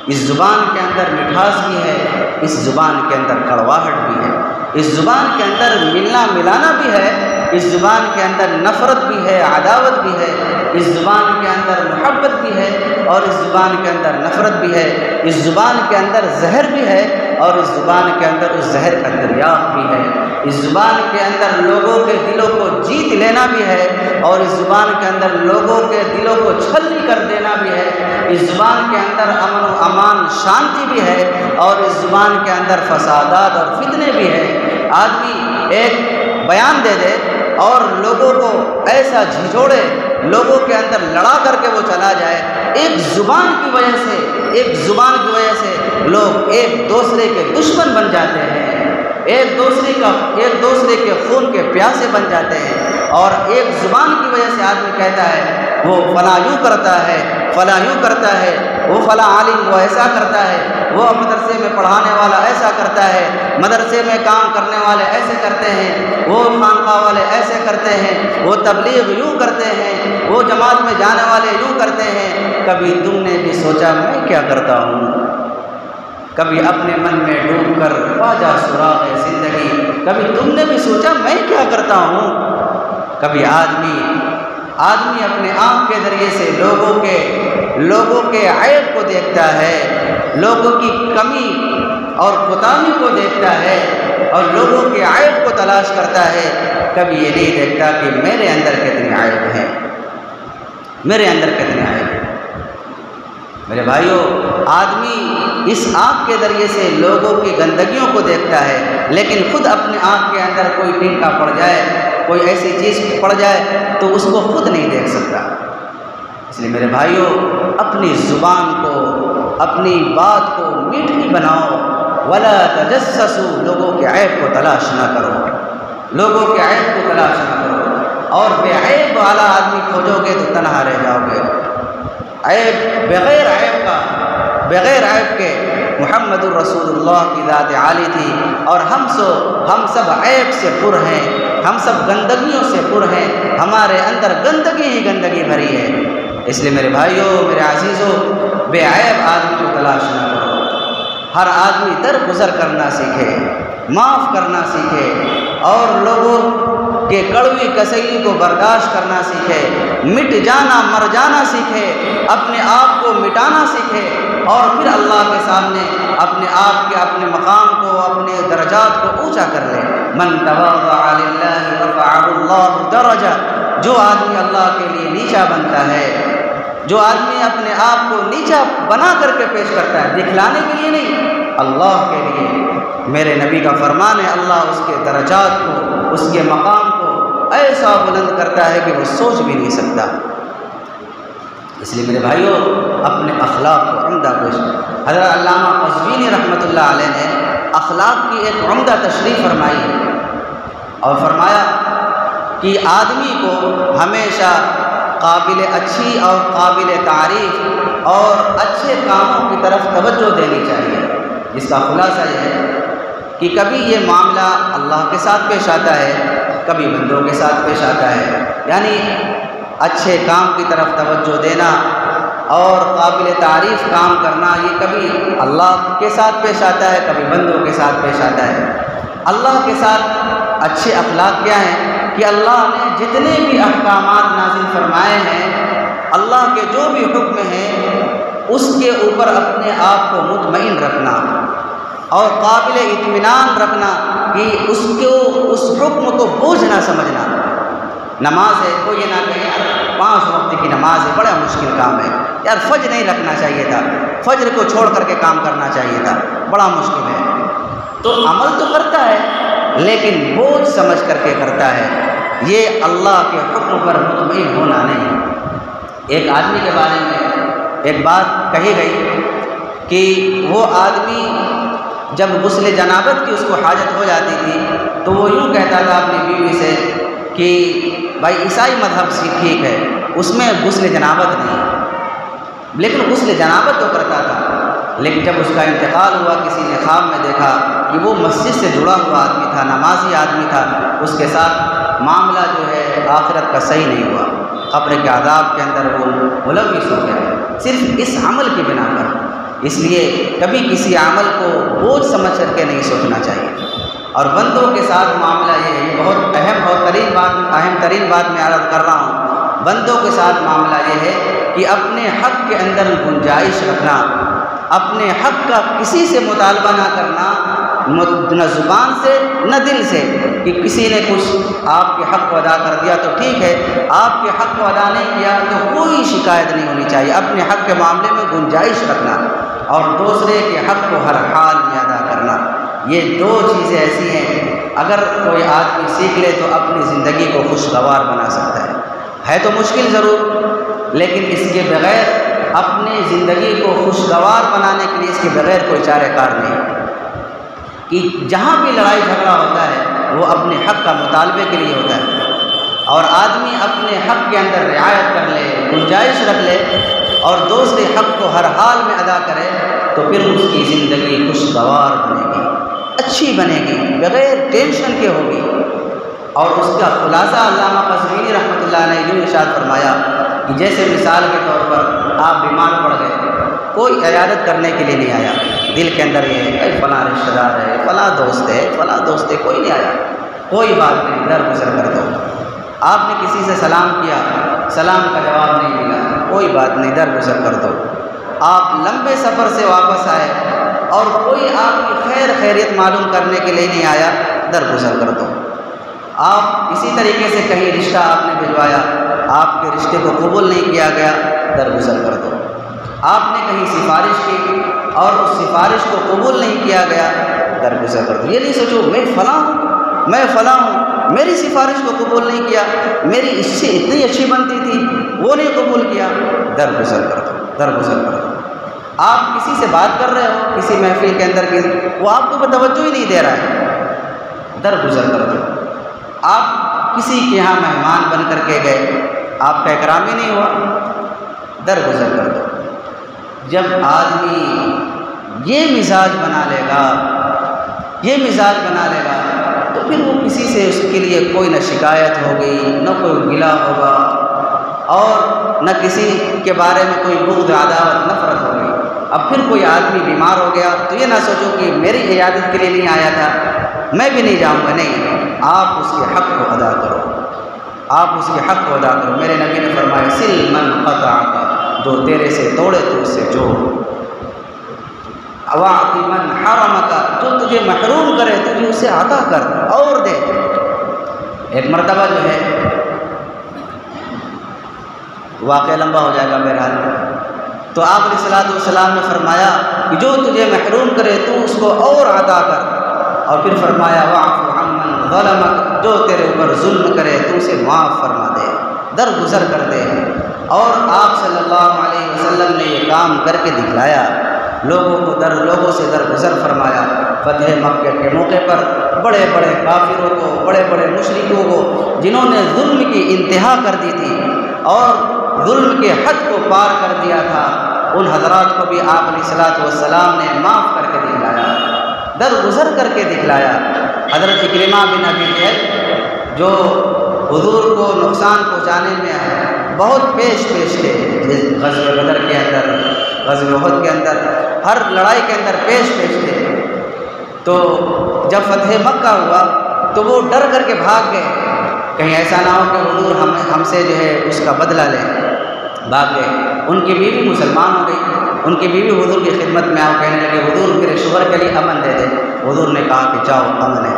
اس زبان کے اندر مٹھاس بھی ہے، اس زبان کے اندر کڑواہٹ بھی ہے، اس زبان کے اندر ملنا ملانا بھی ہے، اس زبان کے اندر نفرت بھی ہے، عداوت بھی ہے، اس زبان کے اندر محبت بھی ہے اور اس زبان کے اندر نفرت بھی ہے، اس زبان کے اندر زہر بھی ہے اور اس زبان کے اندر اس زہر کا دریافت بھی ہے، اس زبان کے اندر لوگوں کے دلوں کو جیت لینا بھی ہے اور اس زبان کے اندر لوگوں کے دلوں کو چھلنی کر دینا بھی ہے، اس زبان کے اندر امن و امان شانتی بھی ہے اور اس زبان کے اندر فسادات اور فتنے بھی ہے۔ آدمی ایک بیان دے دے اور لوگوں کو ایسا جھنجھوڑے، لوگوں کے اندر لڑا کر کے وہ چلا جائے، ایک زبان کی وجہ سے لوگ ایک دوسرے کے دشمن بن جاتے ہیں، ایک دوسرے کے خون کے پیاسے بن جاتے ہیں، اور ایک زبان کی وجہ سے آدمی کہتا ہے وہ فلاں یوں کرتا ہے، فلاں یوں کرتا ہے، وہ فلاں عالم وہ ایسا کرتا ہے، وہ مدرسے میں پڑھانے والا ایسا کرتا ہے، مدرسے میں کام کرنے والے ایسے کرتے ہیں، وہ خانقاہ والے ایسے کرتے ہیں، وہ تبلیغ یوں کرتے ہیں، وہ جماعت میں جانے والے یوں کرتے ہیں۔ کبھی تم نے بھی سوچا میں کیا کرتا ہوں؟ کبھی اپنے من میں ڈوب کر پاجا سراغ زندگی، کبھی تم نے بھی سوچا میں کیا کرتا ہوں؟ کبھی آدمی اپنے آنکھ کے ذریعے سے لوگوں کے عیب کو دیکھتا ہے، لوگوں کی کمی اور کوتاہی کو دیکھتا ہے اور لوگوں کے عیب کو تلاش کرتا ہے، کبھی یہ نہیں دیکھتا کہ میرے اندر کتنے عیب ہیں، میرے اندر کتنے عیب ہیں۔ میرے بھائیوں، آدمی اس آنکھ کے ذریعے سے لوگوں کی گندگیوں کو دیکھتا ہے، لیکن خود اپنے آنکھ کے اندر کوئی ٹنکا پڑ جائے، کوئی ایسی چیز پڑ جائے تو اس کو خود نہیں دیکھ سکتا۔ اس لیے میرے بھائیوں، اپنی زبان کو، اپنی بات کو میٹھی بناؤ، ولا تجسسوا، لوگوں کے عیب کو تلاش نہ کرو، لوگوں کے عیب کو تلاش نہ کرو، اور بے عیب والا آدمی کھوجو گے تو تنہا رہ جاؤ گے۔ عیب بغیر عیب کے محمد الرسول اللہ کی ذات عالی تھی، اور ہم سب عیب سے پر ہیں، ہم سب گندگیوں سے پر ہیں، ہمارے اندر گندگی ہی گندگی بھری ہے۔ اس لیے میرے بھائیوں، میرے عزیزوں، بے عیب آدمی کو تلاش نہ کرو۔ ہر آدمی درگزر کرنا سیکھے، معاف کرنا سیکھے، اور لوگوں کہ کڑوی کسیلی کو برداشت کرنا سیکھے، مٹ جانا مر جانا سیکھے، اپنے آپ کو مٹانا سیکھے، اور پھر اللہ کے سامنے اپنے آپ کے اپنے مقام کو، اپنے درجات کو اونچا کر لے۔ من تواضع للہ رفعہ اللہ درجہ، جو آدمی اللہ کے لیے نیچا بنتا ہے، جو آدمی اپنے آپ کو نیچا بنا کر کے پیش کرتا ہے، دکھلانے کے لیے نہیں، اللہ کے لیے، میرے نبی کا فرمان ہے، اللہ اس کے درجات کو، اس کے مقام کو ایسا بلند کرتا ہے کہ وہ سوچ بھی نہیں سکتا۔ اس لیے میرے بھائیوں، اپنے اخلاق کو عمدہ پیش۔ حضرت علامہ قزوینی رحمۃ اللہ علیہ نے اخلاق کی ایک عمدہ تشریح فرمائی ہے، اور فرمایا کہ آدمی کو ہمیشہ قابل اچھی اور قابل تعریف اور اچھے کاموں کی طرف توجہ دینی چاہیے، جس کا خلاصہ یہ ہے کہ کبھی یہ معاملہ اللہ کے ساتھ پیش آتا ہے، کبھی بندوں کے ساتھ پیش آتا ہے، یعنی اچھے کام کی طرف توجہ دینا اور قابل تعریف کام کرنا، یہ کبھی اللہ کے ساتھ پیش آتا ہے، کبھی بندوں کے ساتھ پیش آتا ہے۔ اللہ کے ساتھ اچھے اخلاق کیا ہیں کہ اللہ نے جتنے بھی احکامات نازل فرمائے ہیں، اللہ کے جو بھی حکم ہیں، اس کے اوپر اپنے آپ کو مطمئن رکھنا اور قابل اطمینان رکھنا کہ اس حکم کو بوجھ نہ سمجھنا۔ نماز ہے، کوئی یہ نہ کہے یار 5 وقت کی نماز ہے، بڑا مشکل کام ہے، یار فجر نہیں رکھنا چاہیے تھا، فجر کو چھوڑ کر کے کام کرنا چاہیے تھا، بڑا مشکل ہے۔ تو عمل تو کرتا ہے لیکن بوجھ سمجھ کر کے کرتا ہے، یہ اللہ کے حکم پر مطمئن ہونا نہیں۔ ایک آدمی کے بارے میں ایک بات کہی گئی کہ وہ آدمی جب غسل جنابت کی اس کو حاجت ہو جاتی تھی تو وہ یوں کہتا تھا اپنی بیوی سے کہ بھائی عیسائی مذہب سے ٹھیک ہے، اس میں غسل جنابت نہیں، لیکن غسل جنابت تو کرتا تھا۔ لیکن جب اس کا انتقال ہوا، کسی نے خواب میں دیکھا کہ وہ مسجد سے جڑا ہوا آدمی تھا، نمازی آدمی تھا، اس کے ساتھ معاملہ جو ہے آخرت کا صحیح نہیں ہوا، قبر کے عذاب کے اندر وہ ملوث ہو گیا، صرف اس عمل کی بنا پر۔ اس لیے کبھی کسی عمل کو بوجھ سمجھ کر کے نہیں سوچنا چاہیے۔ اور بندوں کے ساتھ معاملہ یہ ہے، بہت اہم ترین بات میں عرض کر رہا ہوں، بندوں کے ساتھ معاملہ یہ ہے کہ اپنے حق کے اندر گنجائش رکھنا، اپنے حق کا کسی سے مطالبہ نہ کرنا، نہ زبان سے نہ دل سے، کہ کسی نے کچھ آپ کے حق کو ادا کر دیا تو ٹھیک ہے، آپ کے حق کو ادا نہیں کیا تو کوئی شکایت نہیں ہونی چاہیے۔ اپنے حق کے معاملے میں گنجائش رکھنا اور دوسرے کے حق کو ہر حال میں ادا کرنا، یہ دو چیزیں ایسی ہیں اگر کوئی آدمی سیکھ لے تو اپنی زندگی کو خوشگوار بنا سکتا ہے تو مشکل ضرور، لیکن اس کے بغیر اپنی زندگی کو خوشگوار بنانے کے لیے اس کے بغیر کوئی چارہ کار نہیں، کہ جہاں بھی لڑائی جھگڑا ہوتا ہے وہ اپنے حق کا مطالبے کے لیے ہوتا ہے، اور آدمی اپنے حق کے اندر رعایت کر لے، گنجائش رکھ لے اور دوسرے حق کو ہر حال میں ادا کرے تو پھر اس کی زندگی خوشگوار بنے گی، اچھی بنے گی، بغیر ٹینشن کے ہوگی۔ اور اس کا خلاصہ علامہ قزوینی رحمۃ اللہ علیہ نے ارشاد فرمایا کہ جیسے مثال کے طور پر آپ بیمار پڑ گئے، کوئی عیادت کرنے کے لیے نہیں آیا، دل کے اندر یہ ہے فلاں رشتہ دار ہے، فلاں دوست ہے، فلاں دوست ہے، کوئی نہیں آیا، کوئی بات نہیں، درگزر کر دو۔ آپ نے کسی سے سلام کیا، سلام کا جواب نہیں ملا، کوئی بات نہیں، درگزر کر دو۔ آپ لمبے سفر سے واپس آئے اور کوئی آپ کی خیریت معلوم کرنے کے لیے نہیں آیا، درگزر کر دو۔ آپ اسی طریقے سے کہیں رشتہ آپ نے بھجوایا، آپ کے رشتے کو قبول نہیں کیا گیا، درگزر کر دو۔ آپ نے کہیں سفارش کی اور اس سفارش کو قبول نہیں کیا گیا، درگزر کر دو۔ یہ نہیں سوچو میں فلاں ہوں، میں فلاں ہوں، میری سفارش کو قبول نہیں کیا، میری اس سے اتنی اچھی بنتی تھی وہ نہیں قبول کیا، درگزر کر دو، درگزر کر دو۔ آپ کسی سے بات کر رہے ہو کسی محفل کے اندر، وہ آپ کو توجہ ہی نہیں دے رہا ہے، درگزر کر دو۔ آپ کسی کے یہاں مہمان بن کر کے گئے، آپ کا اکرام ہی نہیں ہوا، درگزر کر دو۔ جب آدمی یہ مزاج بنا لے گا، یہ مزاج بنا لے گا تو پھر وہ کسی سے اس کے لیے کوئی نہ شکایت ہوگی، نہ کوئی گلہ ہوگا، اور نہ کسی کے بارے میں کوئی بغض، عداوت، نفرت ہوگی۔ اب پھر کوئی آدمی بیمار ہو گیا تو یہ نہ سوچو کہ میری عیادت کے لیے نہیں آیا تھا، میں بھی نہیں جاؤں گا، نہیں، آپ اس کے حق کو ادا کرو، آپ اس کے حق کو ادا کرو۔ میرے نبی نے فرمایا سل من قطعک، جو تیرے سے توڑے تو اس سے جوڑ، واعط من حرمک، جو تجھے محروم کرے تجھے اسے عطا کر اور دے۔ ایک مرتبہ جو ہے واقعہ لمبا ہو جائے گا بہرحال، تو آپ علیہ الصلوۃ والسلام نے فرمایا کہ جو تجھے محروم کرے تو اس کو اور عطا کر، اور پھر فرمایا واعف عمن ظلمک، جو تیرے اوپر ظلم کرے تو اسے معاف فرما دے، درگزر کر دے۔ اور آپ صلی اللہ علیہ وسلم نے یہ کام کر کے دکھلایا، لوگوں سے درگزر فرمایا۔ فتح مکہ کے موقع پر بڑے بڑے کافروں کو، بڑے بڑے مشرکوں کو جنہوں نے ظلم کی انتہا کر دی تھی اور ظلم کے حد کو پار کر دیا تھا، ان حضرات کو بھی آپ علیہ الصلوۃ والسلام نے معاف کر کے دکھلایا، درگزر کر کے دکھلایا۔ حضرت اکرمہ بن ابی جہل جو حضور کو نقصان پہنچانے میں بہت پیش تھے، غزوہ بدر کے اندر، غزوہ احد کے اندر، ہر لڑائی کے اندر پیش تھے، تو جب فتح مکہ ہوا تو وہ ڈر کر کے بھاگ گئے، کہیں ایسا نہ ہو کہ حضور ہم سے جو ہے اس کا بدلہ لیں، بھاگ گئے۔ ان کی بیوی مسلمان ہو گئی، ان کی بیوی حضور کی خدمت میں آؤ، کہنے لگے حضور میرے شوہر کے لیے امن دے دے۔ حضور نے کہا کہ جاؤ، امن ہے۔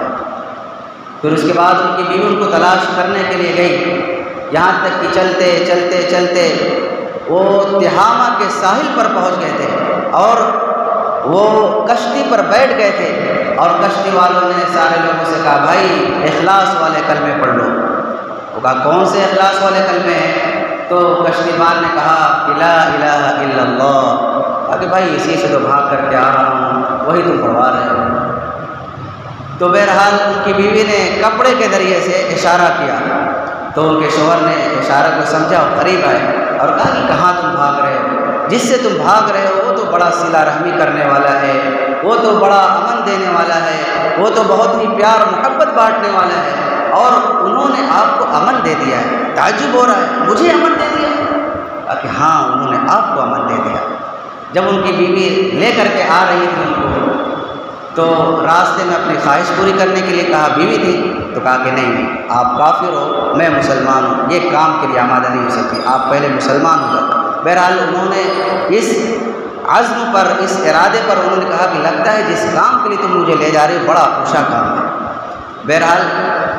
پھر اس کے بعد ان کی بیوی ان کو تلاش کرنے کے لیے گئی، یہاں تک کہ چلتے چلتے چلتے وہ تہامہ کے ساحل پر پہنچ گئے تھے اور وہ کشتی پر بیٹھ گئے تھے، اور کشتی والوں نے سارے لوگوں سے کہا بھائی اخلاص والے کلمے پڑھ لو۔ وہ کہا کون سے اخلاص والے کلمے ہیں؟ تو کشتی بان نے کہا لا الہ الا اللہ، کہ بھائی اسی سے تو بھاگ کر کے آ رہا ہوں، وہی تم پڑھوا رہے ہو۔ تو بہرحال ان کی بیوی نے کپڑے کے ذریعے سے اشارہ کیا، تو ان کے شوہر نے اشارہ کو سمجھا اور قریب آئے اور کہا کہ کہاں تم بھاگ رہے ہو؟ جس سے تم بھاگ رہے ہو وہ تو بڑا صلہ رحمی کرنے والا ہے، وہ تو بڑا امن دینے والا ہے، وہ تو بہت ہی پیار اور محبت بانٹنے والا ہے، اور انہوں نے آپ کو امن دے دیا ہے۔ تعجب ہو رہا ہے، مجھے امن دے دیا؟ کہ ہاں انہوں نے آپ کو امن دے دیا۔ جب ان کی بیوی لے کر کے آ رہی تھی ان کو، تو راستے میں اپنی خواہش پوری کرنے کے لیے کہا، بیوی تھی تو کہا کہ نہیں، آپ کافر ہو، میں مسلمان ہوں، یہ کام کے لیے آمادہ نہیں ہو سکتی، آپ پہلے مسلمان ہو جاؤ۔ بہرحال انہوں نے اس عزم پر، اس ارادے پر انہوں نے کہا کہ لگتا ہے جس کام کے لیے تم مجھے لے جا رہے ہو بڑا اونچا کام ہے۔ بہرحال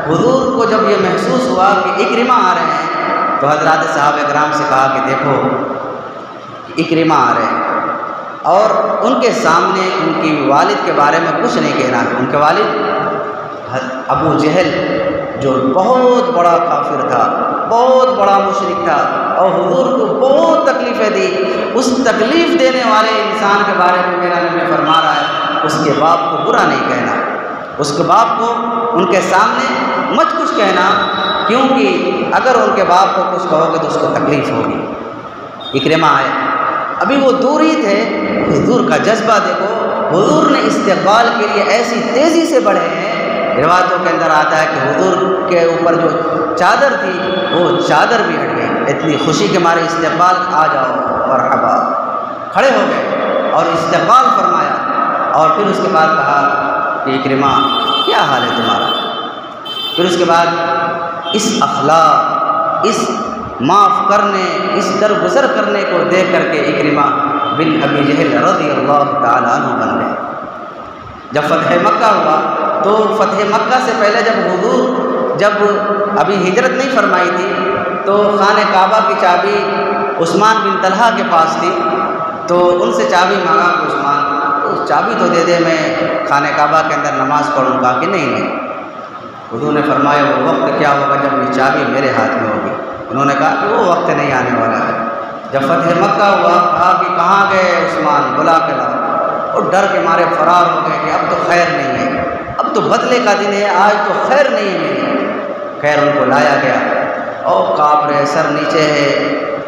حضور کو جب یہ محسوس ہوا کہ اکرمہ آ رہے ہیں تو حضرات صحابہ کرام سے کہا کہ دیکھو اکرمہ آ رہے ہیں، اور ان کے سامنے ان کی والد کے بارے میں کچھ نہیں کہنا۔ ان کے والد ابو جہل جو بہت بڑا کافر تھا، بہت بڑا مشرک تھا، اور حضور کو بہت تکلیفیں دی، اس تکلیف دینے والے انسان کے بارے میں میرا نبی فرما رہا ہے اس کے باپ کو برا نہیں کہنا، اس کے باپ کو ان کے سامنے مت کچھ کہنا، کیونکہ اگر ان کے باپ کو کچھ کہو گے تو اس کو تکلیف ہوگی۔ اکرمہ آئے، ابھی وہ دور ہی تھے، حضور کا جذبہ دیکھو، حضور نے استقبال کے لیے ایسی تیزی سے بڑھے ہیں۔ روایتوں کے اندر آتا ہے کہ حضور کے اوپر جو چادر تھی وہ چادر بھی ہٹ گئی، اتنی خوشی کے مارے استقبال، آ جاؤ مرحبا، کھڑے ہو گئے اور استقبال فرمایا، اور پھر اس کے بعد کہا کہ اکرمہ کیا حال ہے تمہارا؟ پھر اس کے بعد اس اخلاق، اس معاف کرنے، اس درگزر کرنے کو دیکھ کر کے اکرمہ بن ابی جہل رضی اللہ تعالیٰ عنہ بن گئے۔ جب فتح مکہ ہوا تو فتح مکہ سے پہلے جب ابھی ہجرت نہیں فرمائی تھی تو خانہ کعبہ کی چابی عثمان بن طلحہ کے پاس تھی، تو ان سے چابی مانگا کہ عثمان چابی تو دے دے، میں خانہ کعبہ کے اندر نماز پڑھوں گا کہ نہیں۔ حضور نے فرمایا وہ وقت کیا ہوگا جب یہ چابی میرے ہاتھ میں ہوگی۔ انہوں نے کہا کہ وہ وقت نہیں آنے والا ہے۔ جب فتح مکہ ہوا کہا کہ کہاں گئے عثمان، بلا کے لاؤ، اور ڈر کے مارے فرار ہو گئے کہ اب تو خیر نہیں ہے، اب تو بدلے کا دن ہے، آج تو خیر نہیں ہے میری۔ خیر ان کو لایا گیا اور کانپ رہے، سر نیچے ہے،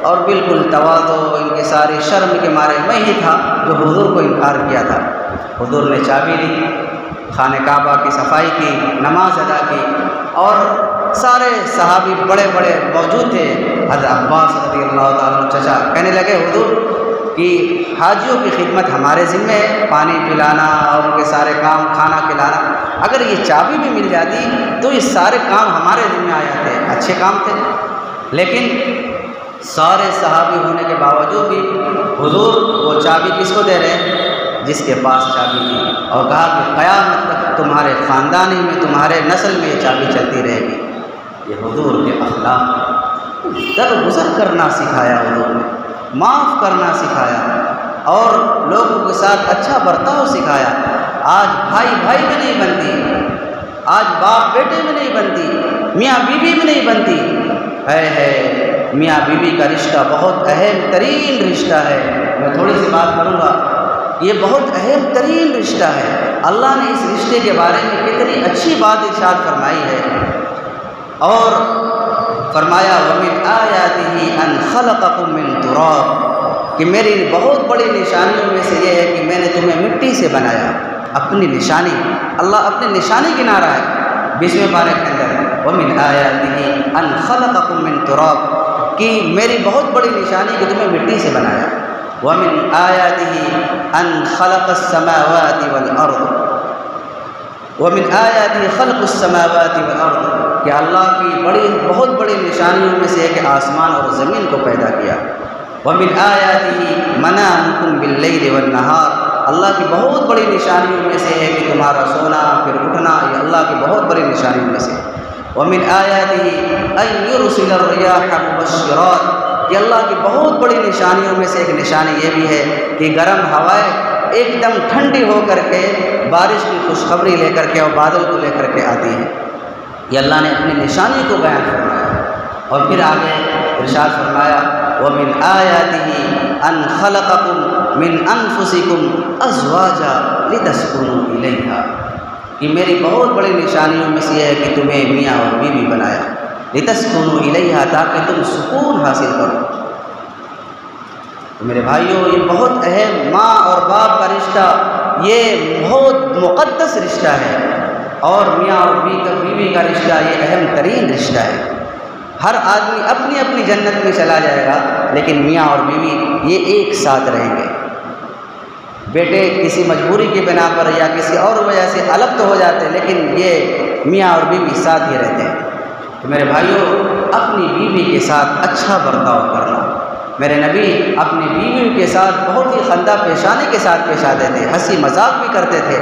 اور بالکل تواضع، ان کے ساری شرم کے مارے میں ہی تھا جو حضور کو انکار کیا تھا۔ حضور نے چابی لی، خانہ کعبہ کی صفائی کی، نماز ادا کی، اور سارے صحابی بڑے بڑے موجود تھے۔ حضرت عباس رضی اللہ تعالیٰ عنہ چچا کہنے لگے حضور کہ حاجیوں کی خدمت ہمارے ذمہ ہے، پانی پلانا اور ان کے سارے کام، کھانا کھلانا، اگر یہ چابی بھی مل جاتی تو یہ سارے کام ہمارے ذمہ آ جاتے، اچھے کام تھے۔ لیکن سارے صحابی ہونے کے باوجود بھی حضور وہ چابی کس کو دے رہے ہیں؟ جس کے پاس چابی تھی، اور کہا کہ قیامت تک تمہارے خاندان ہی میں، تمہارے نسل میں یہ چابی چلتی رہے گی۔ یہ حضور کے اخلاق، درگزر کرنا سکھایا حضور نے، معاف کرنا سکھایا، اور لوگوں کے ساتھ اچھا برتاؤ سکھایا۔ آج بھائی بھائی میں نہیں بنتی، آج باپ بیٹے میں نہیں بنتی، میاں بیوی میں نہیں بنتی ہے میاں بیوی کا رشتہ بہت اہم ترین رشتہ ہے۔ میں تھوڑی سی بات کروں گا، یہ بہت اہم ترین رشتہ ہے۔ اللہ نے اس رشتے کے بارے میں کتنی اچھی بات ارشاد فرمائی ہے، اور فرمایا وَمِنْ آيَاتِهِ أَنْ خَلَقَكُم مِّن تُرَابٍ، کہ میری بہت بڑی نشانیوں میں سے یہ ہے کہ میں نے تمہیں مٹی سے بنایا۔ اپنی نشانی، اللہ اپنی نشانی گنا رہا ہے 20ویں پارے کے اندر، وَمِنْ آيَاتِهِ أَنْ خَلَقَكُم مِّن تُرَابٍ، کہ میری بہت بڑی نشانی کہ تمہیں مٹی سے بنایا۔ وَمِنْ آيَاتِهِ أَنْ خَلَقَ السَّمَاوَاتِ وَالْأَرْضَ، وَمِنْ آيَاتِهِ خَلْقُ السَّمَاوَاتِ وَالْأَرْضِ، کہ اللہ کی بہت بڑی نشانیوں میں سے ہے کہ آسمان اور زمین کو پیدا کیا۔ وَمِنْ آيَاتِهِ مَنَامُكُمْ بِاللَّيْلِ وَالنَّهَارِ، اللہ کی بہت بڑی نشانیوں میں سے ہے کہ تمہارا سونا پھر اٹھنا، یہ اللہ کی بہت بڑی نشانیوں میں سے۔ وَمِنْ آيَاتِهِ أَن يُرْسِلَ الرِّيَاحَ مُبَشِّرَاتٍ، کہ اللہ کی بہت بڑی نشانیوں میں سے ایک نشانی یہ بھی ہے کہ گرم ہوائیں ایک دم ٹھنڈی ہو کر کے بارش کی خوشخبری لے کر کے اور بادل کو لے کر کے آتی ہے۔ یہ اللہ نے اپنی نشانی کو بیان فرمایا، اور پھر آگے ارشاد فرمایا وَمِنْ آيَاتِهِ أَنْ خَلَقَكُم مِّنْ أَنفُسِكُمْ أَزْوَاجًا لِتَسْكُنُوا إِلَيْهَا، کہ میری بہت بڑی نشانیوں میں سے یہ ہے کہ تمہیں میاں اور بیوی بنایا، لِتَسْكُنُوا إِلَيْهَا، تاکہ تم سکون حاصل کرو۔ تو میرے بھائیوں، یہ بہت اہم ماں اور باپ کا رشتہ، یہ بہت مقدس رشتہ ہے، اور میاں اور بیوی کا رشتہ یہ اہم ترین رشتہ ہے۔ ہر آدمی اپنی اپنی جنت میں چلا جائے گا، لیکن میاں اور بیوی یہ ایک ساتھ رہیں گے۔ بیٹے کسی مجبوری کی بنا پر یا کسی اور وجہ سے الگ تو ہو جاتے، لیکن یہ میاں اور بیوی ساتھ ہی رہتے ہیں۔ تو میرے بھائیوں، اپنی بیوی کے ساتھ اچھا برتاؤ کرنا۔ میرے نبی اپنی بیوی کے ساتھ بہت ہی خندہ پیشانی کے ساتھ پیش آتے تھے، ہنسی مذاق بھی کرتے تھے۔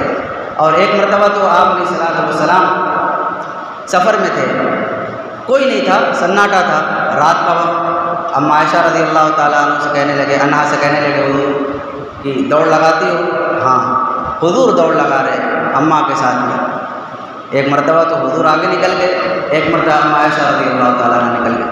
اور ایک مرتبہ تو آپ علیہ الصلوۃ والسلام سفر میں تھے، کوئی نہیں تھا، سناٹا تھا، رات کا وقت۔ اما عائشہ رضی اللہ تعالیٰ عنہ سے کہنے لگے، انہا سے کہنے لگے، حضور کہ دوڑ لگاتی ہو؟ ہاں، حضور دوڑ لگا رہے اماں کے ساتھ میں۔ ایک مرتبہ تو حضور آگے نکل گئے، ایک مرتبہ اما عائشہ رضی اللہ تعالیٰ عنہ نکل گئے۔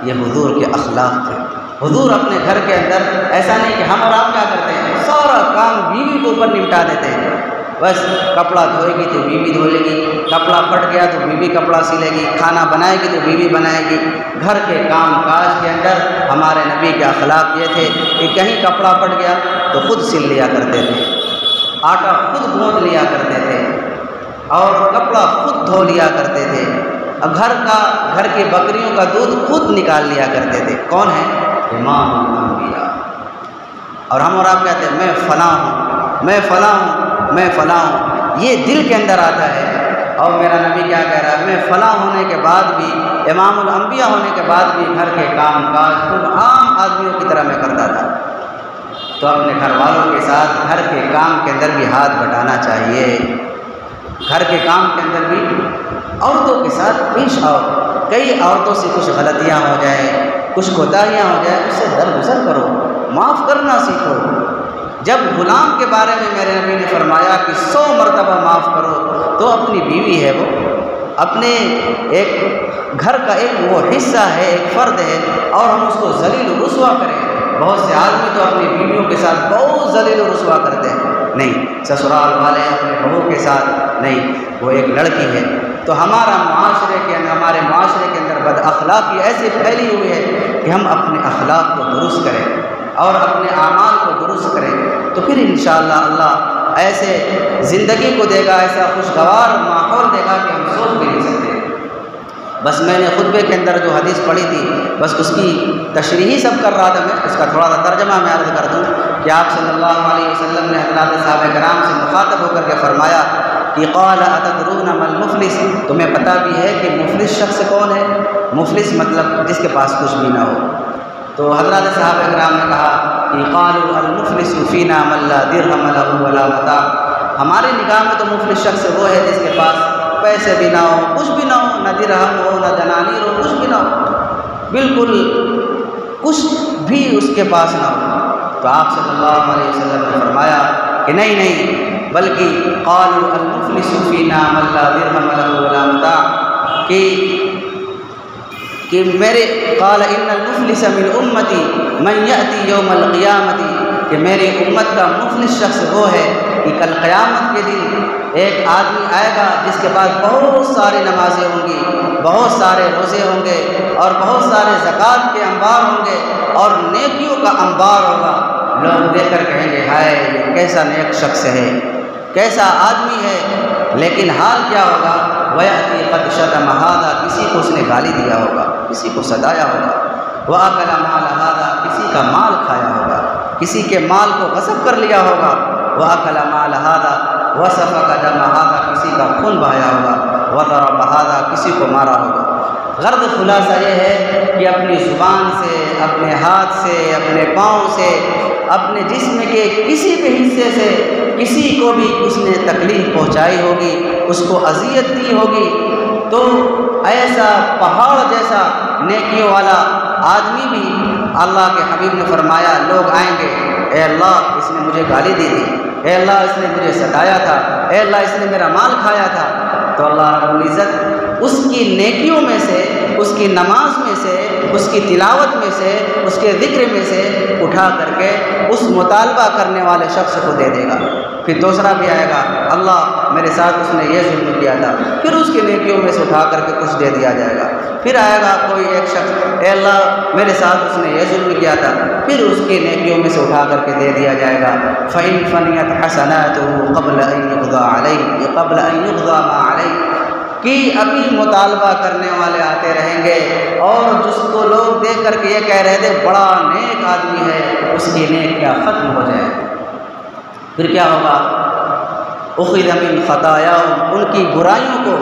یہ حضور کے اخلاق تھے۔ حضور اپنے گھر کے اندر ایسا نہیں کہ ہم اور آپ کیا کرتے ہیں، سارا کام بیوی کے اوپر نمٹا دیتے ہیں۔ بس کپڑا دھوئے گی تو بیوی دھو لے گی، کپڑا پھٹ گیا تو بیوی کپڑا سلے گی، کھانا بنائے گی تو بیوی بنائے گی۔ گھر کے کام کاج کے اندر ہمارے نبی کے اخلاق یہ تھے کہ کہیں کپڑا پھٹ گیا تو خود سل لیا کرتے تھے، آٹا خود گوندھ لیا کرتے تھے، اور کپڑا خود دھو لیا کرتے تھے، گھر کی بکریوں کا دودھ خود نکال لیا کرتے تھے۔ کون ہے؟ امام الانبیاء۔ اور ہم اور آپ کہتے ہیں میں فلاں ہوں، میں فلاں ہوں، میں فلاں ہوں، یہ دل کے اندر آتا ہے۔ اور میرا نبی کیا کہہ رہا ہے، میں فلاں ہونے کے بعد بھی، امام الانبیاء ہونے کے بعد بھی گھر کے کام کاج خود عام آدمیوں کی طرح میں کرتا تھا۔ تو اپنے گھر والوں کے ساتھ گھر کے کام کے اندر بھی ہاتھ بٹانا چاہیے، گھر کے کام کے اندر بھی عورتوں کے ساتھ پیش آؤ۔ کئی عورتوں سے کچھ غلطیاں ہو جائیں، کچھ کوتاہیاں ہو جائیں، اس سے درگزر کرو، معاف کرنا سیکھو۔ جب غلام کے بارے میں میرے نبی نے فرمایا کہ 100 مرتبہ معاف کرو، تو اپنی بیوی ہے، وہ اپنے ایک گھر کا ایک وہ حصہ ہے، ایک فرد ہے، اور ہم اس کو ذلیل و رسوا کریں۔ بہت سے آدمی تو اپنی بیویوں کے ساتھ بہت ذلیل و رسوا کرتے ہیں، نہیں سسرال والے اپنے بہو کے ساتھ نہیں، وہ ایک لڑکی ہے۔ تو ہمارے معاشرے کے اندر بد اخلاقی ایسی پھیلی ہوئی ہے کہ ہم اپنے اخلاق کو درست کریں اور اپنے اعمال کو درست کریں، تو پھر انشاءاللہ اللہ ایسے زندگی کو دے گا، ایسا خوشگوار ماحول دے گا کہ ہم سوچ بھی نہیں سکتے۔ بس میں نے خطبے کے اندر جو حدیث پڑھی تھی، بس اس کی تشریح ہی سب کر رہا تھا، میں اس کا تھوڑا سا ترجمہ میں عرض کر دوں کہ آپ صلی اللہ علیہ وسلم نے حضرات صحابہ کرام سے مخاطب ہو کر کے فرمایا کہ قال اتدرون ما المفلس، تمہیں پتہ بھی ہے کہ مفلس شخص کون ہے؟ مفلس مطلب جس کے پاس کچھ بھی نہ ہو۔ تو حضرات صحابہ کرام نے کہا کہ قالوا المفلس فینا من لا درہم له ولا متاع، ہماری نگاہ میں تو مفلس شخص وہ ہے جس کے پاس پیسے بھی نہ ہو، کچھ بھی نہ ہو، نہ درہم ہو، نہ دنانیر ہو، کچھ بھی نہ ہو، بالکل کچھ بھی اس کے پاس نہ ہو۔ تو آپ صلی اللہ علیہ وسلم نے فرمایا کہ نہیں، بلکہ قالوا المفلس فینا من لا درہم له ولا متاع، کہ میرے قال ان المفلس من امتی من یأتی یوم القیامت، کہ میری امت کا مفلس شخص وہ ہے کہ کل قیامت کے دن ایک آدمی آئے گا جس کے پاس بہت ساری نمازیں ہوں گی، بہت سارے روزے ہوں گے، اور بہت سارے زکوٰۃ کے انبار ہوں گے، اور نیکیوں کا انبار ہوگا۔ لوگ دیکھ کر کہیں گے ہائے یہ کیسا نیک شخص ہے، کیسا آدمی ہے، لیکن حال کیا ہوگا؟ وَيَأْتِي قَدْ شَتَمَ هَذَا، کسی کو اس نے گالی دیا ہوگا، کسی کو سدایا ہوگا، وَأَكَلَ مَالَ هَذَا، کسی کا مال کھایا ہوگا، کسی کے مال کو غصب کر لیا ہوگا، وَأَكَلَ مَالَ هَذَا وَسَفَكَ دَمَ هَذَا، کسی کا خون بہایا ہوگا، وَضَرَبَ هَذَا، کسی کو مارا ہوگا۔ غرض خلاصہ یہ ہے کہ اپنی زبان سے، اپنے ہاتھ سے، اپنے پاؤں سے، اپنے جسم کے کسی بھی حصے سے کسی کو بھی اس نے تکلیف پہنچائی ہوگی، اس کو اذیت دی ہوگی، تو ایسا پہاڑ جیسا نیکیوں والا آدمی بھی، اللہ کے حبیب نے فرمایا لوگ آئیں گے، اے اللہ اس نے مجھے گالی دی تھی، اے اللہ اس نے مجھے ستایا تھا، اے اللہ اس نے میرا مال کھایا تھا، تو اللہ رب العزت اس کی نیکیوں میں سے، اس کی نماز میں سے، اس کی تلاوت میں سے، اس کے ذکر میں سے اٹھا کر کے اس مطالبہ کرنے والے شخص کو دے دے گا۔ پھر دوسرا بھی آئے گا، اللہ میرے ساتھ اس نے یہ ظلم کیا تھا، پھر اس کی نیکیوں میں سے اٹھا کر کے کچھ دے دیا جائے گا۔ پھر آئے گا کوئی ایک شخص، اے اللہ میرے ساتھ اس نے یہ ظلم کیا تھا، پھر اس کی نیکیوں میں سے اٹھا کر کے دے دیا جائے گا۔ فَإِنْ فَنِيَتْ حَسَنَاتُهُ قَبْلَ أَنْ يُقْضَى عَلَيْهِ قَبْلَ أَنْ يُقْضَى مَا عَلَيْهِ، کہ ابھی مطالبہ کرنے والے آتے رہیں گے، اور جس کو لوگ دیکھ کر کے یہ کہہ رہے تھے بڑا نیک آدمی ہے، اس کی نیکیاں ختم ہو جائیں، پھر کیا ہوگا؟ اخذ من خطایا، ان کی برائیوں کو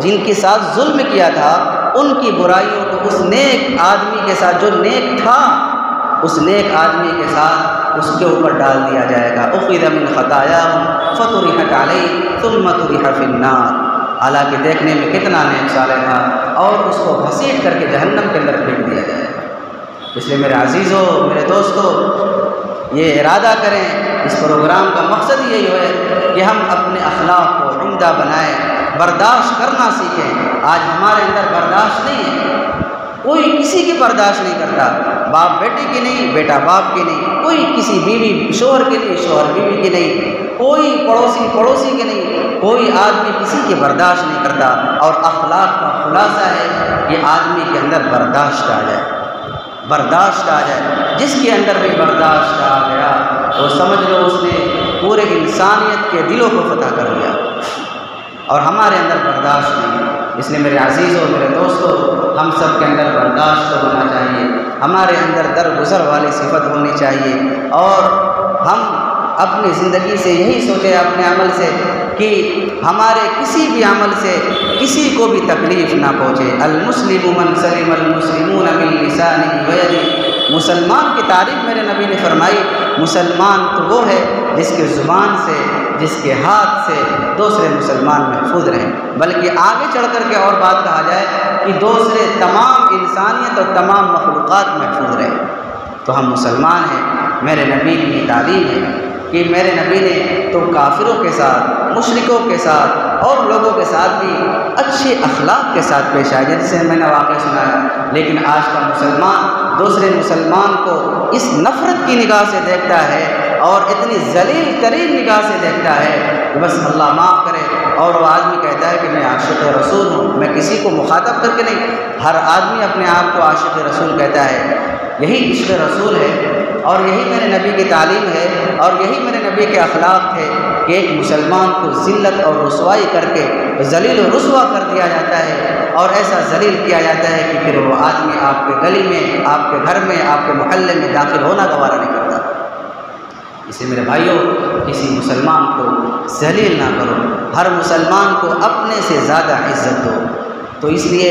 جن کے ساتھ ظلم کیا تھا ان کی برائیوں کو اس نیک آدمی کے ساتھ جو نیک تھا اس نیک آدمی کے ساتھ اس کے اوپر ڈال دیا جائے گا۔ اخذ من خطاياهم فطرحت عليه ثم طرح في النار، حالانکہ دیکھنے میں کتنا نیک صالح تھا، اور اس کو گھسیٹ کر کے جہنم کے اندر پھینک دیا جائے گا۔ اس لیے میرے عزیزوں، میرے دوستوں، یہ ارادہ کریں، اس پروگرام کا مقصد یہی ہے کہ ہم اپنے اخلاق کو عمدہ بنائیں، برداشت کرنا سیکھیں۔ آج ہمارے اندر برداشت نہیں ہے، کوئی کسی کی برداشت نہیں کرتا، باپ بیٹے کی نہیں، بیٹا باپ کی نہیں، کوئی کسی بیوی شوہر کے نہیں، شوہر بیوی کی نہیں، کوئی پڑوسی پڑوسی کے نہیں، کوئی آدمی کسی کی برداشت نہیں کرتا۔ اور اخلاق کا خلاصہ ہے کہ آدمی کے اندر برداشت آ جائے، برداشت آ جائے۔ جس کے اندر بھی برداشت آ گیا وہ سمجھ لو اس نے پورے انسانیت کے دلوں کو فتح کر لیا، اور ہمارے اندر برداشت نہیں ہے۔ اس لیے میرے عزیزوں، میرے دوستوں، ہم سب کے اندر برداشت ہونا چاہیے، ہمارے اندر درگزر والی صفت ہونی چاہیے، اور ہم اپنی زندگی سے یہی سوچیں، اپنے عمل سے، کہ ہمارے کسی بھی عمل سے کسی کو بھی تکلیف نہ پہنچے۔ المسلم من سلم المسلمون من لسانه ويده، مسلمان کی تعریف میرے نبی نے فرمائی، مسلمان تو وہ ہے جس کے زبان سے، جس کے ہاتھ سے دوسرے مسلمان محفوظ رہیں۔ بلکہ آگے چڑھ کر کے اور بات کہا جائے کہ دوسرے تمام انسانیت اور تمام مخلوقات محفوظ رہیں۔ تو ہم مسلمان ہیں، میرے نبی کی تعلیم ہے کہ میرے نبی نے تو کافروں کے ساتھ، مشرکوں کے ساتھ اور لوگوں کے ساتھ بھی اچھے اخلاق کے ساتھ پیش آئے، جیسے میں نے واقعہ سنایا۔ لیکن آج کا مسلمان دوسرے مسلمان کو اس نفرت کی نگاہ سے دیکھتا ہے اور اتنی ذلیل ترین نگاہ سے دیکھتا ہے کہ بس اللہ معاف کرے، اور وہ آدمی کہتا ہے کہ میں عاشق رسول ہوں۔ میں کسی کو مخاطب کر کے نہیں، ہر آدمی اپنے آپ کو عاشق رسول کہتا ہے۔ یہی عشق رسول ہے، اور یہی میرے نبی کی تعلیم ہے، اور یہی میرے نبی کے اخلاق تھے کہ ایک مسلمان کو ذلت اور رسوائی کر کے ذلیل و رسوا کر دیا جاتا ہے، اور ایسا ذلیل کیا جاتا ہے کہ پھر وہ آدمی آپ کے گلی میں، آپ کے گھر میں، آپ کے محلے میں داخل ہونا گوارا نہیں کرتا۔ اسے میرے بھائیوں، کسی مسلمان کو ذلیل نہ کرو، ہر مسلمان کو اپنے سے زیادہ عزت دو۔ تو اس لیے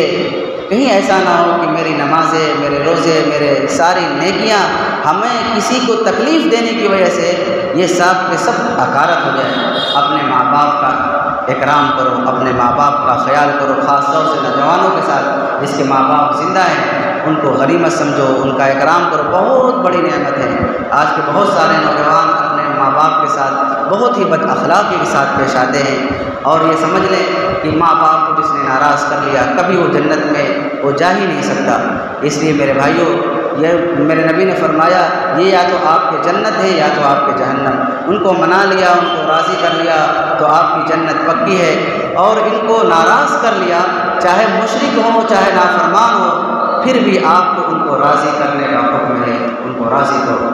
کہیں ایسا نہ ہو کہ میری نمازیں، میرے روزے، میرے ساری نیکیاں ہمیں کسی کو تکلیف دینے کی وجہ سے یہ سب کے سب حقارت ہو جائے۔ اپنے ماں باپ کا اکرام کرو، اپنے ماں باپ کا خیال کرو، خاص طور سے نوجوانوں کے ساتھ جس کے ماں باپ زندہ ہیں، ان کو غنیمت سمجھو، ان کا اکرام کرو، بہت بڑی نعمت ہے۔ آج کے بہت سارے نوجوان اپنے ماں باپ کے ساتھ بہت ہی بد اخلاقی کے ساتھ پیش آتے ہیں، اور یہ سمجھ لیں کہ ماں باپ کو جس نے ناراض کر لیا کبھی وہ جنت میں وہ جا ہی نہیں سکتا۔ اس لیے میرے بھائیوں، یہ میرے نبی نے فرمایا، یہ یا تو آپ کے جنت ہے یا تو آپ کے جہنم۔ ان کو منا لیا، ان کو راضی کر لیا تو آپ کی جنت پکی ہے، اور ان کو ناراض کر لیا، چاہے مشرک ہو چاہے نافرمان ہو، پھر بھی آپ کو ان کو راضی کرنے کا حکم ہے، ان کو راضی کرو۔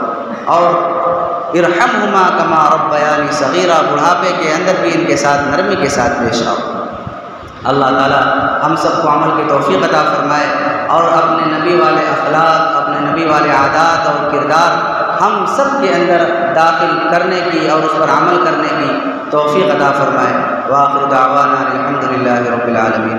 اور ارحمہما کما ربیانی صغیرہ، بڑھاپے کے اندر بھی ان کے ساتھ نرمی کے ساتھ پیش آؤ۔ اللہ تعالیٰ ہم سب کو عمل کی توفیق عطا فرمائے، اور اپنے نبی والے اخلاق، اپنے نبی والے عادات اور کردار ہم سب کے اندر داخل کرنے کی اور اس پر عمل کرنے کی توفیق عطا فرمائے۔ وآخر دعوانا الحمد للہ رب العالمین۔